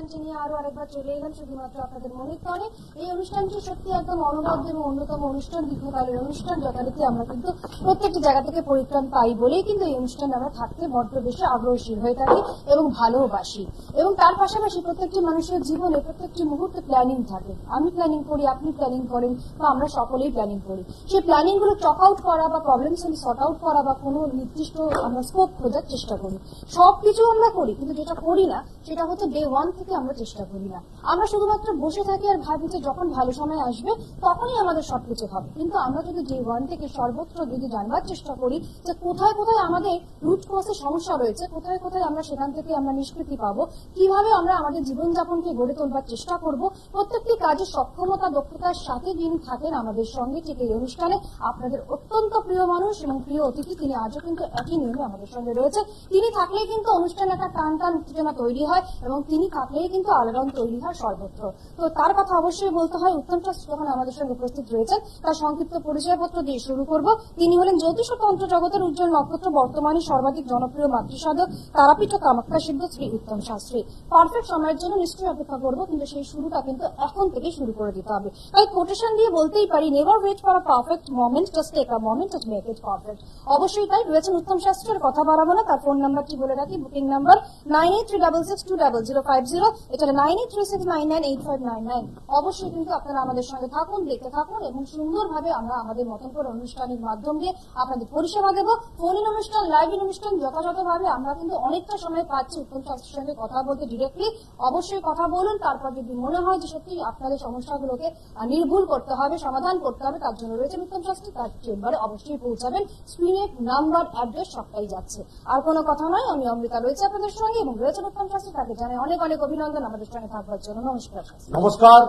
অনুষ্ঠানটি নিয়ে আরো আরেকবার চলে এলাম শুধুমাত্র আপনাদের মনের টানে। এই অনুষ্ঠানটি সত্যি একদম অনবদ্য এবং অন্যতম অনুষ্ঠান, দীর্ঘকালের অনুষ্ঠান, যথারীতি আমরা কিন্তু প্রত্যেকটি জায়গা থেকে পরিত্রাণ পাই বলেই কিন্তু এই অনুষ্ঠানে আমরা থাকতে বড্ড বেশি আগ্রহশীল হয়ে থাকি এবং ভালোবাসি। এবং তার পাশাপাশি প্রত্যেকটি মানুষের জীবনে প্রত্যেকটি মুহূর্তে প্ল্যানিং থাকে। আমি প্ল্যানিং করি, আপনি প্ল্যানিং করেন, বা আমরা সকলেই প্ল্যানিং করি। সেই প্ল্যানিং গুলো চক আউট করা বা প্রবলেম সর্ট আউট করা বা কোনো নির্দিষ্ট আমরা স্কোপ খোঁজার চেষ্টা করি। সবকিছু আমরা করি, কিন্তু যেটা করি না সেটা হচ্ছে ডে ওয়ান থেকে আমরা চেষ্টা করি না। আমরা শুধুমাত্র বসে থাকি আর ভাবি যে যখন ভালো সময় আসবে তখনই আমাদের সবকিছু হবে। কিন্তু আমরা যদি ডে ওয়ান থেকে সর্বত্র যদি জানবার চেষ্টা করি যে কোথায় কোথায় আমাদের রুট কজে সমস্যা রয়েছে, কোথায় কোথায় আমরা সেখান থেকে আমরা নিষ্কৃতি পাবো, কিভাবে আমরা আমাদের জীবনযাপনকে গড়ে তোলবার চেষ্টা করব, প্রত্যেকটি কাজে সক্ষমতা দক্ষতার সাথে যিনি থাকেন আমাদের সঙ্গে ঠিক এই অনুষ্ঠানে আপনাদের অত্যন্ত প্রিয় মানুষ এবং প্রিয় অতিথি, তিনি আজও কিন্তু একই নিয়মে আমাদের সঙ্গে রয়েছে। তিনি থাকলেই কিন্তু অনুষ্ঠানে একটা টান টান উত্তেজনা তৈরি হয় এবং তিনি থাকলেই কিন্তু আলোড়ন তৈরি হয় সর্বত্র। তো তার কথা অবশ্যই বলতে হয়। উত্তম শাস্ত্রী যখন আমাদের সঙ্গে উপস্থিত রয়েছেন, তার সংক্ষিপ্ত পরিচয়পত্র দিয়ে শুরু করব। তিনি হলেন জ্যোতিষ ও তন্ত্র জগতের উজ্জ্বল নক্ষত্র, বর্তমানে সর্বাধিক জনপ্রিয় মাতৃসাধক, তারাপীঠ ও কামাখ্যা সিদ্ধ শ্রী উত্তম শাস্ত্রী। পারফেক্ট সময়ের জন্য নিশ্চয়ই অপেক্ষা করবো, কিন্তু সেই শুরুটা কিন্তু এখন থেকে শুরু করে দিতে হবে। তাই কোটেশন দিয়ে বলতেই পারি, never wait for a perfect moment, just take a moment and make it perfect. অবশ্যই তাই রয়েছেন উত্তম শাস্ত্রীর, কথা বাড়াবো না। তার ফোন নাম্বারটি বলে রাখি, বুকিং নাম্বার 9836620050, এটা 9836998599। অবশ্যই কিন্তু আপনারা আমাদের সঙ্গে থাকুন, দেখতে থাকুন এবং সুন্দরভাবে আমরা আমাদের মতন করে অনুষ্ঠানের মাধ্যম দিয়ে আপনাদের পরিষেবা দেবো। ফোন ইন অনুষ্ঠান, লাইভ ইন অনুষ্ঠান যথাযথভাবে আমরা কিন্তু অনেকটা সময় পাচ্ছি উত্তম শাস্ত্রীর সঙ্গে কথা বলতে ডিরেক্টলি। অবশ্যই কথা বলুন। তারপর যদি মনে হয় যে সত্যি আপনাদের সমস্যাগুলোকে নির্ভুল করতে হবে, সমাধান করতে হবে, তার জন্য রয়েছেন উত্তম শাস্ত্রী, তার চেম্বারে অবশ্যই পৌঁছাবেন। স্ক্রিনে নাম্বার, অ্যাড্রেস সবটাই যাচ্ছে। আর কোনো কথা নয়, আমি অমৃতা রয়েছে আপনাদের সঙ্গে এবং রয়েছেন উত্তম শাস্ত্রী। তাকে জানাই অনেক অনেক অভিনন্দন আমাদের সঙ্গে থাকবার জন্য। নমস্কার। নমস্কার।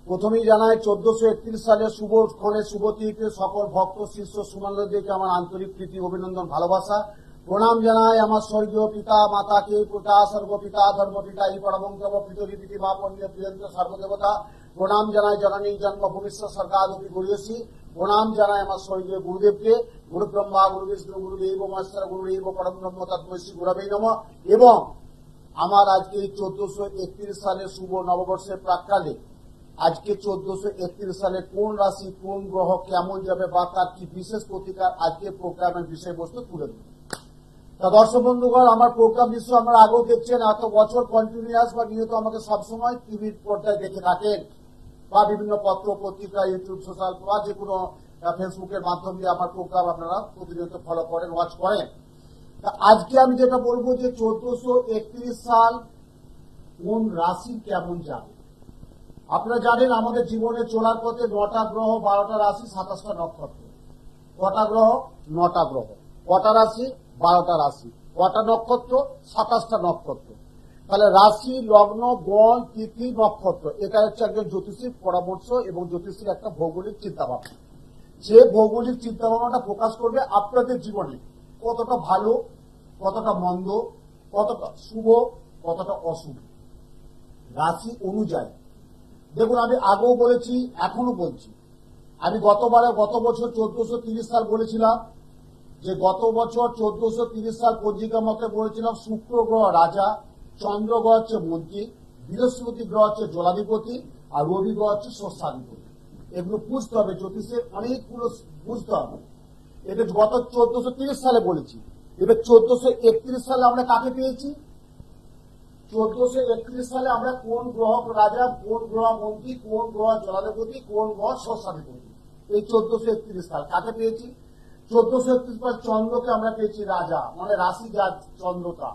প্রথমেই জানাই 1431 সালে শুভ ক্ষণে শুভ তিথিতে সকল ভক্ত শিষ্য সুমানদেরকে আমার আন্তরিক প্রীতি, অভিনন্দন, ভালোবাসা, প্রণাম জানাই আমার স্বর্গীয় পিতা মাতাকে, পিতা সর্বপিতা ধর্মপিতা এই পরমঙ্গম পৃথিবী মা পণ্য প্রিয়ন্ত সর্বদেবতা। প্রণাম জানাই জননী জন্মভূমিষ্ঠ সর্গাদপি গরিয়সী। প্রণাম জানাই আমার স্বর্গীয় গুরুদেবকে, গুরু ব্রহ্মা গুরু বিষ্ণু গুরুদেব মহেশ্বর গুরুদেব পরম ব্রহ্ম তস্মৈ শ্রী গুরবে নমঃ। এবং আমার আজকে 1431 সালের শুভ নববর্ষের প্রাক্কালে আজকে 1431 সালে কোন রাশি কোন গ্রহ কেমন যাবে বা তার কি বিশেষ প্রতিকার, আজকে প্রোগ্রামের বিষয়বস্তু তুলে দেব। তা দর্শক বন্ধুগণ, আমার প্রোগ্রাম নিশ্চয় আপনারা আগেও দেখছেন, এত বছর কন্টিনিউয়াস বা নিয়ত আমাকে সবসময় টিভির পর্দায় দেখে থাকেন বা বিভিন্ন পত্র পত্রিকা, ইউটিউব, সোশ্যাল বা যে কোনো ফেসবুকের মাধ্যম দিয়ে আমার প্রোগ্রাম আপনারা প্রতিনিয়ত ফলো করেন, ওয়াচ করেন। তা আজকে আমি যেটা বলবো যে 1431 সাল কোন রাশি কেমন যাবে। আপনারা জানেন আমাদের জীবনে চলার পথে 9টা গ্রহ, 12টা রাশি, 27টা নক্ষত্র। কটা গ্রহ? 9টা গ্রহ। কটা রাশি? 12টা রাশি। কটা নক্ষত্র? 27টা নক্ষত্র। তাহলে রাশি, লগ্ন, গণ, তিথি, নক্ষত্র, এটা হচ্ছে একজন জ্যোতিষীর পরামর্শ এবং জ্যোতিষীর একটা ভৌগোলিক চিন্তাভাবনা। যে ভৌগোলিক চিন্তাভাবনাটা ফোকাস করবে আপনাদের জীবনে কতটা ভালো, কতটা মন্দ, কতটা শুভ, কতটা অশুভ রাশি অনুযায়ী। দেখুন, আমি আগেও বলেছি, এখনো বলছি, আমি গত বছর 1430 সাল বলেছিলাম যে গত বছর 1430 সাল পঞ্জিকা মতে বলেছিলাম শুক্র গ্রহ রাজা, চন্দ্র গ্রহ হচ্ছে মন্ত্রী, বৃহস্পতি গ্রহ হচ্ছে জলাধিপতি, আর রবি গ্রহ হচ্ছে শস্যাধিপতি। এগুলো বুঝতে হবে, জ্যোতিষের অনেকগুলো বুঝতে হবে। এটা গত 1430 সালে বলেছি। এবার 1431 সালে আমরা কাকে পেয়েছি? 1431 সালে আমরা কোন গ্রহ রাজা, কোন গ্রহ মন্ত্রী, কোন গ্রহ জলাধিপতি, কোন গ্রহ শস্যাধিপতি, এই 1431 সাল কাকে পেয়েছি? 1431 সাল চন্দ্রকে আমরা পেয়েছি রাজা, মানে রাশি যার চন্দ্রতা,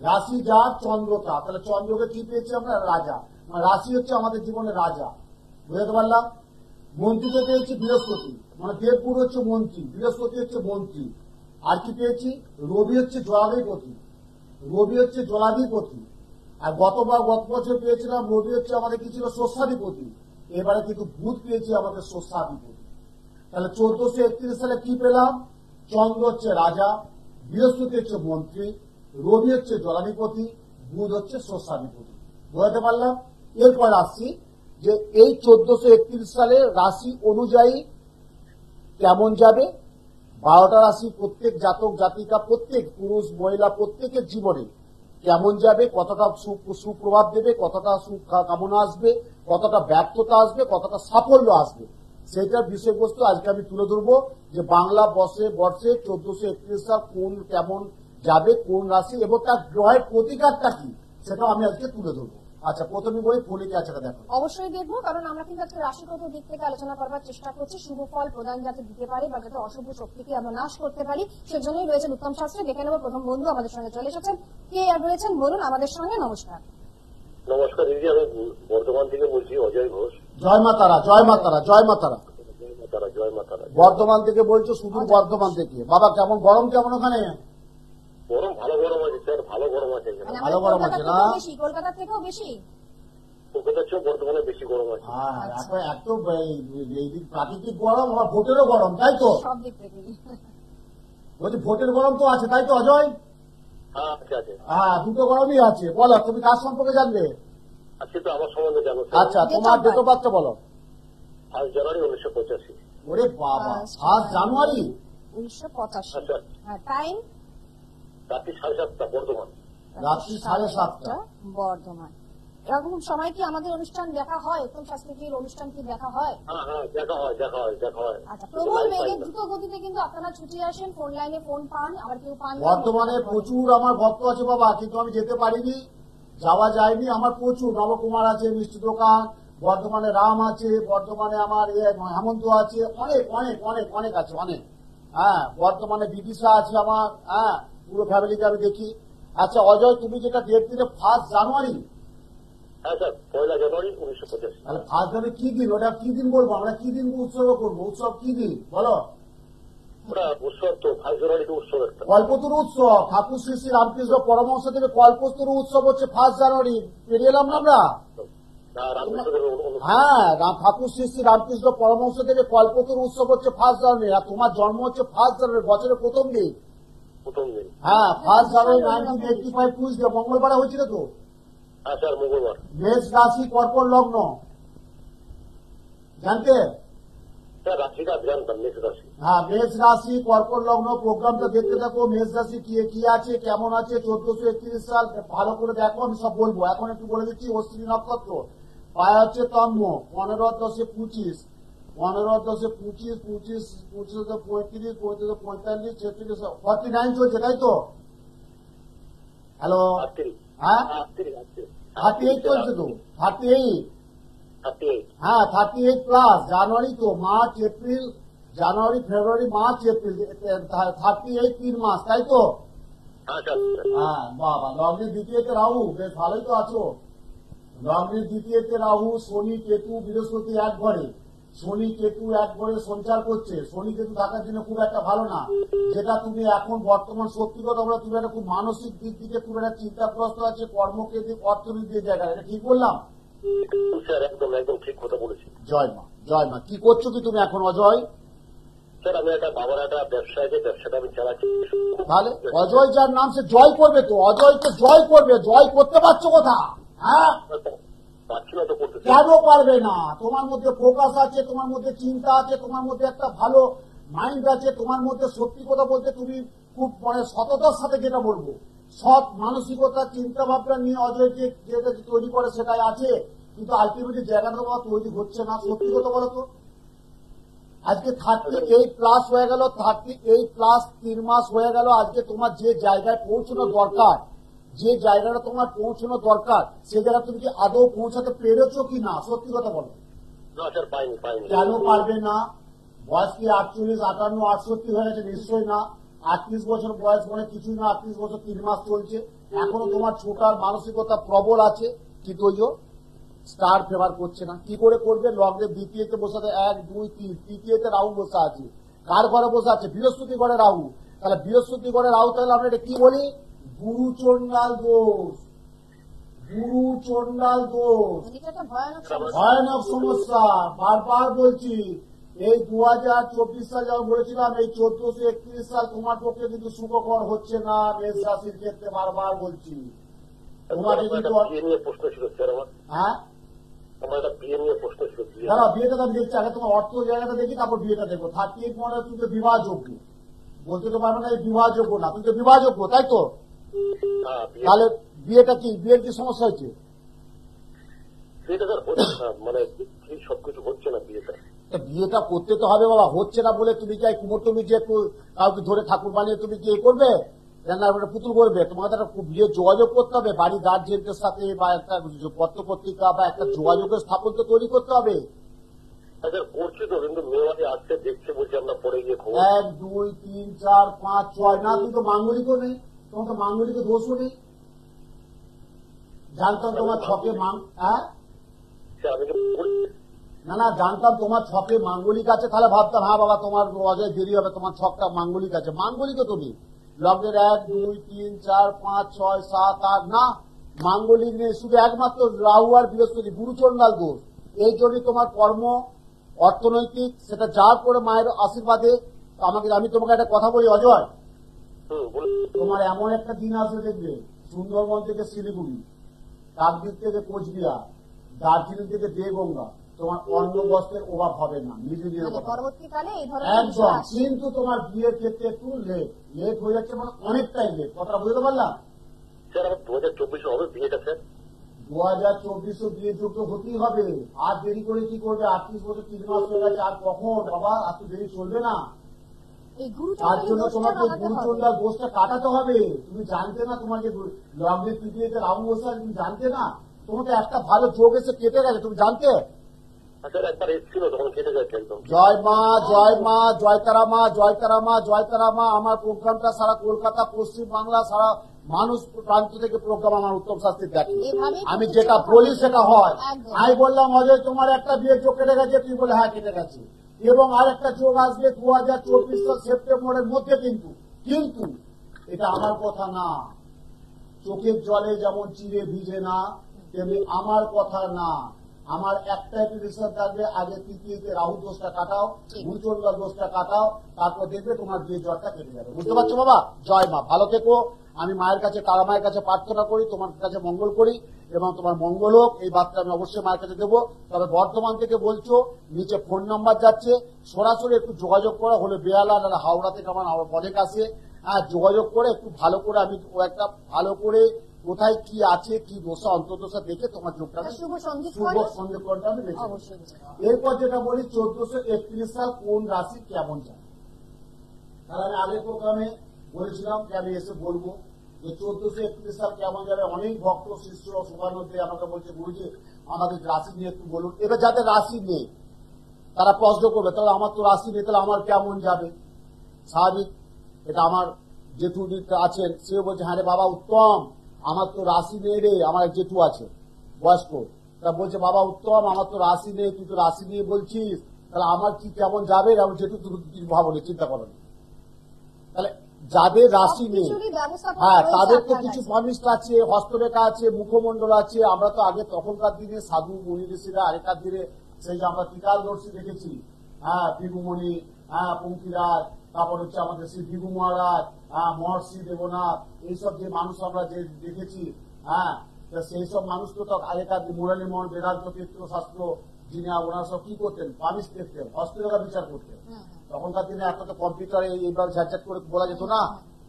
রাশি যার চন্দ্রতা। তাহলে চন্দ্রকে কি পেয়েছি আমরা? রাজা। মানে রাশি হচ্ছে আমাদের জীবনের রাজা, বুঝতে পারলাম। মন্ত্রীকে পেয়েছি বৃহস্পতি, মানে দেবগুরু হচ্ছে মন্ত্রী, বৃহস্পতি হচ্ছে মন্ত্রী। আর কি পেয়েছি? রবি হচ্ছে জলাধিপতি, রবি হচ্ছে জলাধিপতি। আর গত বছর পেয়েছিলাম রবি হচ্ছে আমাদের কি ছিল? শস্যাধিপতি। এবারে কিন্তু বুধ পেয়েছি আমাদের শস্যাধিপতি। তাহলে 1431 সালে কি পেলাম? চন্দ্র হচ্ছে রাজা, বৃহস্পতি হচ্ছে মন্ত্রী, রবি হচ্ছে জলাধিপতি, বুধ হচ্ছে শস্যাধিপতি। বুঝতে পারলাম। এরপর আসছি যে এই 1431 সালে রাশি অনুযায়ী কেমন যাবে। 12টা রাশি প্রত্যেক জাতক জাতিকা, প্রত্যেক পুরুষ মহিলা প্রত্যেকের জীবনে কেমন যাবে, কতটা সুপ্রভাব দেবে, কতটা কামনা আসবে, কতটা ব্যর্থতা আসবে, কতটা সাফল্য আসবে, সেটার বিষয়বস্তু আজকে আমি তুলে ধরবো যে বাংলা বর্ষে 1431 সাল কোন কেমন যাবে, কোন রাশি এবং তার গ্রহের প্রতিকারটা কি, সেটাও আমি আজকে তুলে ধরবো। আচ্ছা, প্রথমে বলি ফোনে কি আছে দেখো। অবশ্যই দেখবো, কারণ আমরা কিন্তু আজকে রাশিগত দিক থেকে আলোচনা করবার চেষ্টা করছি, শুভ ফল প্রদান যাতে দিতে পারি বা যাতে অশুভ শক্তিকে আমরা নাশ করতে পারি, সেজন্যই রয়েছেন উত্তম শাস্ত্রে। দেখে নেব প্রথম বন্ধু আমাদের সঙ্গে চলে এসেছেন, কে আর রয়েছেন বলুন আমাদের সঙ্গে। নমস্কার। নমস্কার দিদি, আমি বর্ধমান থেকে বলছি, অজয় ঘোষ। জয় মা তারা, জয় মা তারা, জয় মা তারা। জয় মা তারা, জয় মা তারা। বর্ধমান থেকে বলছো, সুদূর বর্ধমান থেকে। বাবা কেমন গরম, কেমন ওখানে? গরম, ভালো গরম আছে স্যার, ভালো গরম আছে এখানে। মানে ভালো আমাদের গরম কলকাতার আছে না? থেকেও বেশি, কলকাতার থেকেও বেশি। কলকাতার চেয়ে বর্ধমানে বেশি গরম আছে। হ্যাঁ, এখন এত এই প্রাকৃতিক গরম, আবার ভোটেরও গরম, তাই তো? সব দিক থেকেই। বলছি ভোটের গরম তো আছে, তাই তো অজয়? হ্যাঁ আছে আছে হ্যাঁ, দুটো গরমই আছে। বলো তুমি কার সম্পর্কে জানবে? আজকে তো আমার সম্বন্ধে জানো আচ্ছা, তোমার ডেট অফ বার্থটা বলো। 5 জানুয়ারি 1985। ওরে বাবা, 7 জানুয়ারি 1985। আচ্ছা, হ্যাঁ, টাইম রাত্রি 7:30 বর্ধমান। রাত্রি 7:30 বর্ধমান। এরকম সময় কি আমাদের অনুষ্ঠান দেখা হয়? উত্তম শাস্ত্রীর অনুষ্ঠান কি দেখা হয়? হ্যাঁ হ্যাঁ, দেখা হয় দেখা হয় দেখা হয়। আচ্ছা, প্রবল বেগে দ্রুত গতিতে কিন্তু আপনারা ছুটে আসেন, ফোন লাইনে ফোন পান, আবার কেউ পান না। বর্তমানে প্রচুর আমার ভক্ত আছে বাবা, কিন্তু আমি যেতে পারিনি, যাওয়া যায়নি। আমার প্রচুর নবকুমার আছে, মিষ্টি দোকান, বর্ধমানে রাম আছে, বর্ধমানে আমার হেমন্ত আছে, অনেক অনেক অনেক অনেক আছে, অনেক। হ্যাঁ, বর্তমানে বিদিশা আছে আমার। হ্যাঁ, পুরো ফ্যামিলিকে আমি দেখি। আচ্ছা অজয়, তুমি যেটা ডেট দিলে 1 জানুয়ারি, হ্যাঁ স্যার, 1 জানুয়ারি 1985। তাহলে 1 জানুয়ারি কি দিন? ওটা কি দিন বলবো আমরা? কি দিন উৎসর্গ করবো? উৎসব কি দিন বলো? ওটা উৎসব তো 5 জানুয়ারি তো উৎসব একটা। কল্পতরু উৎসব। ঠাকুর শ্রী শ্রী রামকৃষ্ণ পরমহংস থেকে কল্পতরু উৎসব হচ্ছে 1 জানুয়ারি। পেরিয়ে এলাম না আমরা? রামকৃষ্ণদেবের অনুষ্ঠান। হ্যাঁ, ঠাকুর শ্রী শ্রী রামকৃষ্ণ পরমহংস থেকে কল্পতরু উৎসব হচ্ছে 1 জানুয়ারি। আর তোমার জন্ম হচ্ছে 1 জানুয়ারি, বছরের প্রথম দিন। প্রথম দিন। হ্যাঁ, 1 জানুয়ারি 1985 টুইসডে, মঙ্গলবারে হয়েছিল তো। হ্যাঁ স্যার, মঙ্গলবার। মেষ রাশি, কর্কট লগ্ন, জানতে? স্যার রাশিটা জানতাম, মেষ রাশি। হ্যাঁ, মেষ রাশি, কর্কট লগ্ন। প্রোগ্রামটা দেখতে থাকো। মেষ রাশি কি আছে, কেমন আছে, 1431 সাল ভালো করে দেখো, আমি সব বলবো। এখন একটু বলে দিচ্ছি, অশ্বিনী নক্ষত্র, পায় হচ্ছে তন্ম, 15-10-25, 15-10-25, 25-35, 35-45, 36, 49 চলছে, তাই তো? হ্যালো? 38। হ্যাঁ, 38 38 চলছে তো, 38। 38। হ্যাঁ, 38 প্লাস। জানুয়ারি তো, মার্চ এপ্রিল, জানুয়ারি ফেব্রুয়ারি মার্চ এপ্রিল, 38 3 মাস, তাই তো? হ্যাঁ স্যার। হ্যাঁ, বাবা, লগ্নের দ্বিতীয়তে রাহু, বেশ ভালোই তো আছো। লগ্নের দ্বিতীয়তে রাহু, শনি কেতু বৃহস্পতি এক ঘরে, শনি কেতু এক ঘরে সঞ্চার করছে। শনি কেতু থাকার জন্য খুব একটা ভালো না। যেটা তুমি এখন বর্তমান সত্যি কথা বলে, তুমি একটা খুব মানসিক দিক থেকে খুব একটা চিন্তাগ্রস্ত আছে, কর্মকেন্দ্রিক অর্থনীতির জায়গায়। এটা ঠিক বললাম? স্যার একদম একদম ঠিক কথা বলেছি। জয় মা, জয় মা। কি করছো কি তুমি এখন অজয়? স্যার আমি একটা বাবার একটা ব্যবসা আছে, ব্যবসাটা আমি চালাচ্ছি। তাহলে অজয় যার নাম, সে জয় করবে তো। অজয়কে জয় করবে। জয় করতে পারছো কোথা? হ্যাঁ, পাচ্ছি না তো করতে। কেন পারবে না? তোমার মধ্যে ফোকাস আছে, তোমার মধ্যে চিন্তা আছে, তোমার মধ্যে একটা ভালো মাইন্ড আছে, তোমার মধ্যে সত্যি কথা বলতে তুমি খুব মানে সততার সাথে, যেটা বলবো, সৎ মানসিকতা চিন্তা ভাবনা নিয়ে অজয়কে যেটা তৈরি করে সেটাই আছে, কিন্তু আলটিমেটলি জায়গাটা তোমার তৈরি হচ্ছে না। সত্যি কথা বলো তো। আজকে 38 প্লাস হয়ে গেল, 38 প্লাস 3 মাস হয়ে গেল। আজকে তোমার যে জায়গায় পৌঁছানো দরকার, যে জায়গাটা তোমার পৌঁছানো দরকার, সে জায়গা তুমি কি আদৌ পৌঁছাতে পেরেছো কি না? সত্যি কথা বলো। না স্যার, পাইনি পাইনি। কেন পারবে না? বয়স কি 48, 58, 68 হয়ে গেছে? নিশ্চয়ই না। 38 বছর বয়স মানে কিছুই না। 38 বছর 3 মাস চলছে, এখনো তোমার ছোটার মানসিকতা প্রবল আছে। কি তৈরি স্টার ফেভার করছে না। কি করে করবে? লগ্নের দ্বিতীয়তে বসে 1 2 3, তৃতীয়তে রাহু বসে আছে। কার ঘরে বসে আছে? বৃহস্পতি ঘরে রাহু। তাহলে বৃহস্পতি ঘরে রাহু, তাহলে আমরা এটা কি বলি? গুরু চন্ডাল দোষ। গুরু চন্ডাল দোষ, এটা একটা ভয়ানক সমস্যা। ভয়ানক সমস্যা। বারবার বলছি, এই 2024 সাল যখন বলেছিলাম, এই 1431 সাল তোমার পক্ষে কিন্তু সুখকর হচ্ছে না। মেষ রাশির ক্ষেত্রে বারবার বলছি, তোমাকে কিন্তু। বিয়ে নিয়ে প্রশ্ন ছিল স্যার আমার। হ্যাঁ, আমার একটা বিয়ে নিয়ে প্রশ্ন ছিল। বিয়ে দাঁড়া, বিয়েটা আমি দেখছি। আগে তোমার অর্থ জায়গাটা দেখি, তারপর বিয়েটা দেখবো। 38 মনে তুমি তো বিবাহযোগ্য, বলতে তো পারবে না বিবাহযোগ্য না, তুমি তো বিবাহযোগ্য, তাই তো? হ্যাঁ, বিয়ে। তাহলে বিয়েটা কি, বিয়ের কি সমস্যা হয়েছে? বিয়েটা স্যার হচ্ছে না, মানে ঠিক সবকিছু হচ্ছে না বিয়েটা। বিয়েটা করতে তো হবে বাবা, হচ্ছে না বলে তুমি কি কুমোরটমি যে একটু কাউকে ধরে ঠাকুর বানিয়ে তুমি কি করবে, না পুতুল করবে? তোমাকে একটা বিয়ে যোগাযোগ করতে হবে বাড়ি গার্জিয়ানদের সাথে, বা একটা পত্র পত্রিকা বা একটা যোগাযোগের স্থাপন তো তৈরি করতে হবে। স্যার করছি তো, কিন্তু মেয়েবাড়ি আসছে দেখছে, বলছে আমরা পরে গিয়ে খবর। 1 2 3 4 5 6 না, তুমি তো মাঙ্গলিকও নেই, তোমার তো মাঙ্গলিক দোষও নেই। জানতাম তোমার ছকে হ্যাঁ স্যার আমি কি বলছি? না জানতাম তোমার ছকে মাঙ্গলিক আছে, তাহলে ভাবতাম হ্যাঁ বাবা তোমার অজয় দেরি হবে, তোমার ছকটা মাঙ্গলিক আছে। মাঙ্গলিকও তুমি লগ্নের 1 2 3 4 5 6 7 8 না, মাঙ্গলিক নেই, শুধু একমাত্র রাহু আর বৃহস্পতি গুরুচন্ডাল দোষ। এই জন্যই তোমার কর্ম অর্থনৈতিক সেটা যার করে মায়ের আশীর্বাদে। আমি তোমাকে একটা কথা বলি অজয়, বলুন। তোমার এমন একটা দিন আসবে দেখবে, সুন্দরবন থেকে শিলিগুড়ি, কাকদ্বীপ থেকে কোচবিহার, দার্জিলিং থেকে দেগঙ্গা, তোমার অন্ন বস্ত্রের অভাব হবে না, নিজে নিজের মানে কথা পরবর্তীকালে এই ধরনের একদম। বিষয় আসে। কিন্তু তোমার বিয়ের ক্ষেত্রে একটু লেট হয়ে যাচ্ছে, মানে অনেকটাই লেট। কথা বুঝতে পারলাম? স্যার আমার 2024 হবে বিয়েটা স্যার। 2024 বিয়ে যুক্ত হতেই হবে, আর দেরি করে কি করবে? 38 বছর 3 মাস হয়ে গেছে, আর কখন বাবা, আর তো দেরি চলবে না। এই তার জন্য তোমাকে গুরুচন্দ্র গুরুচন্ডার দোষটা কাটাতে হবে। তুমি জানতে না তোমার যে লগ্নের তৃতীয়তে রাহু বসে আছে, তুমি জানতে না? তোমাকে একটা ভালো যোগ এসে কেটে গেছে, তুমি জানতে? স্যার একবার এসেছিল তখন কেটে যাচ্ছে একদম। জয় মা, জয় মা, জয় তারা মা, জয় তারা মা, জয় তারা মা। আমার প্রোগ্রামটা সারা কলকাতা, পশ্চিম বাংলা, সারা মানুষ প্রান্ত থেকে প্রোগ্রাম আমার উত্তম শাস্তি দেখে। এভাবে আমি যেটা বলি সেটা হয়। একদম। আমি বললাম অজয় তোমার একটা বিয়ে চোখ কেটে গেছে, তুই বলে হ্যাঁ কেটে গেছে, এবং আর একটা চোখ আসবে 2024 সাল সেপ্টেম্বরের মধ্যে। কিন্তু এটা আমার কথা না, চোখের জলে যেমন চিড়ে ভিজে না, তেমনি আমার কথা না। আমার একটাই প্রেডিকশন থাকবে, আগে তৃতীয়তে রাহু দোষটা কাটাও, গুরুচন্ডাল দোষটা কাটাও, তারপর দেখবে তোমার বিয়ে জ্বরটা কেটে যাবে। বুঝতে পারছো বাবা? জয় মা, ভালো থেকো। আমি মায়ের কাছে, তারা মায়ের কাছে প্রার্থনা করি, তোমার কাছে মঙ্গল করি, এবং তোমার মঙ্গল হোক। এই বার্তা আমি অবশ্যই মায়ের কাছে দেবো। তবে বর্ধমান থেকে বলছো, নিচে ফোন নাম্বার যাচ্ছে, সরাসরি একটু যোগাযোগ করা হলে বেহালা, নাহলে হাওড়া থেকে আমার অনেক আসে, যোগাযোগ করে একটু ভালো করে আমি একটা ভালো করে কোথায় কি আছে, কি দোষা অন্তর্দশা দেখে তোমার যোগটা শুভ সন্ধিক্ষণটা আমি বেছে নেব। অবশ্যই বুঝে নেওয়া। এরপর যেটা বলি, 1431 সাল কোন রাশি কেমন যায়। তাহলে আমি আগের প্রোগ্রামে বলেছিলাম যে আমি এসে বলবো যে 1431 সাল কেমন যাবে। অনেক ভক্ত শিষ্য শুভানুদ্দে আমাকে বলছে গুরুজি আমাকে রাশি নিয়ে একটু বলুন। এবার যাদের রাশি নেই তারা প্রশ্ন করবে, তাহলে আমার তো রাশি নেই, তাহলে আমার কেমন যাবে? স্বাভাবিক। এটা আমার জেঠু আছেন, সে বলছে হ্যাঁ রে বাবা উত্তম, আমার তো রাশি নেই রে। আমার এক জেঠু আছে বয়স্ক, তা বলছে বাবা উত্তম আমার তো রাশি নেই, তুই তো রাশি নিয়ে বলছিস, তাহলে আমার কি কেমন যাবে? আমি জেঠু তুমি কিছু ভাবো না, চিন্তা করো না। তাহলে যাদের রাশি নেই, হ্যাঁ তাদের তো কিছু ফর্মিস্ট আছে, হস্তরেখা আছে, মুখমন্ডল আছে। আমরা তো আগে তখনকার দিনে সাধু মুনি ঋষিরা, আগেকার দিনে সেই যে আমরা ত্রিকালদর্শী দেখেছি, হ্যাঁ ভিগুমণি, হ্যাঁ পঙ্কিরাজ, তারপর হচ্ছে আমাদের শ্রী ভিগু মহারাজ, মহর্ষি দেবনাথ, এইসব যে মানুষ আমরা যে দেখেছি, হ্যাঁ সেই সব মানুষ তো আগেকার মুরালী মোহন বেদান্ত তীর্থ শাস্ত্র, যিনি ওনারা সব কি করতেন, ফার্মিস্ট দেখতেন, হস্তরেখা বিচার করতেন। তখনকার দিনে এত তো কম্পিউটারে এইভাবে ঝাঁঝাট করে বলা যেত না।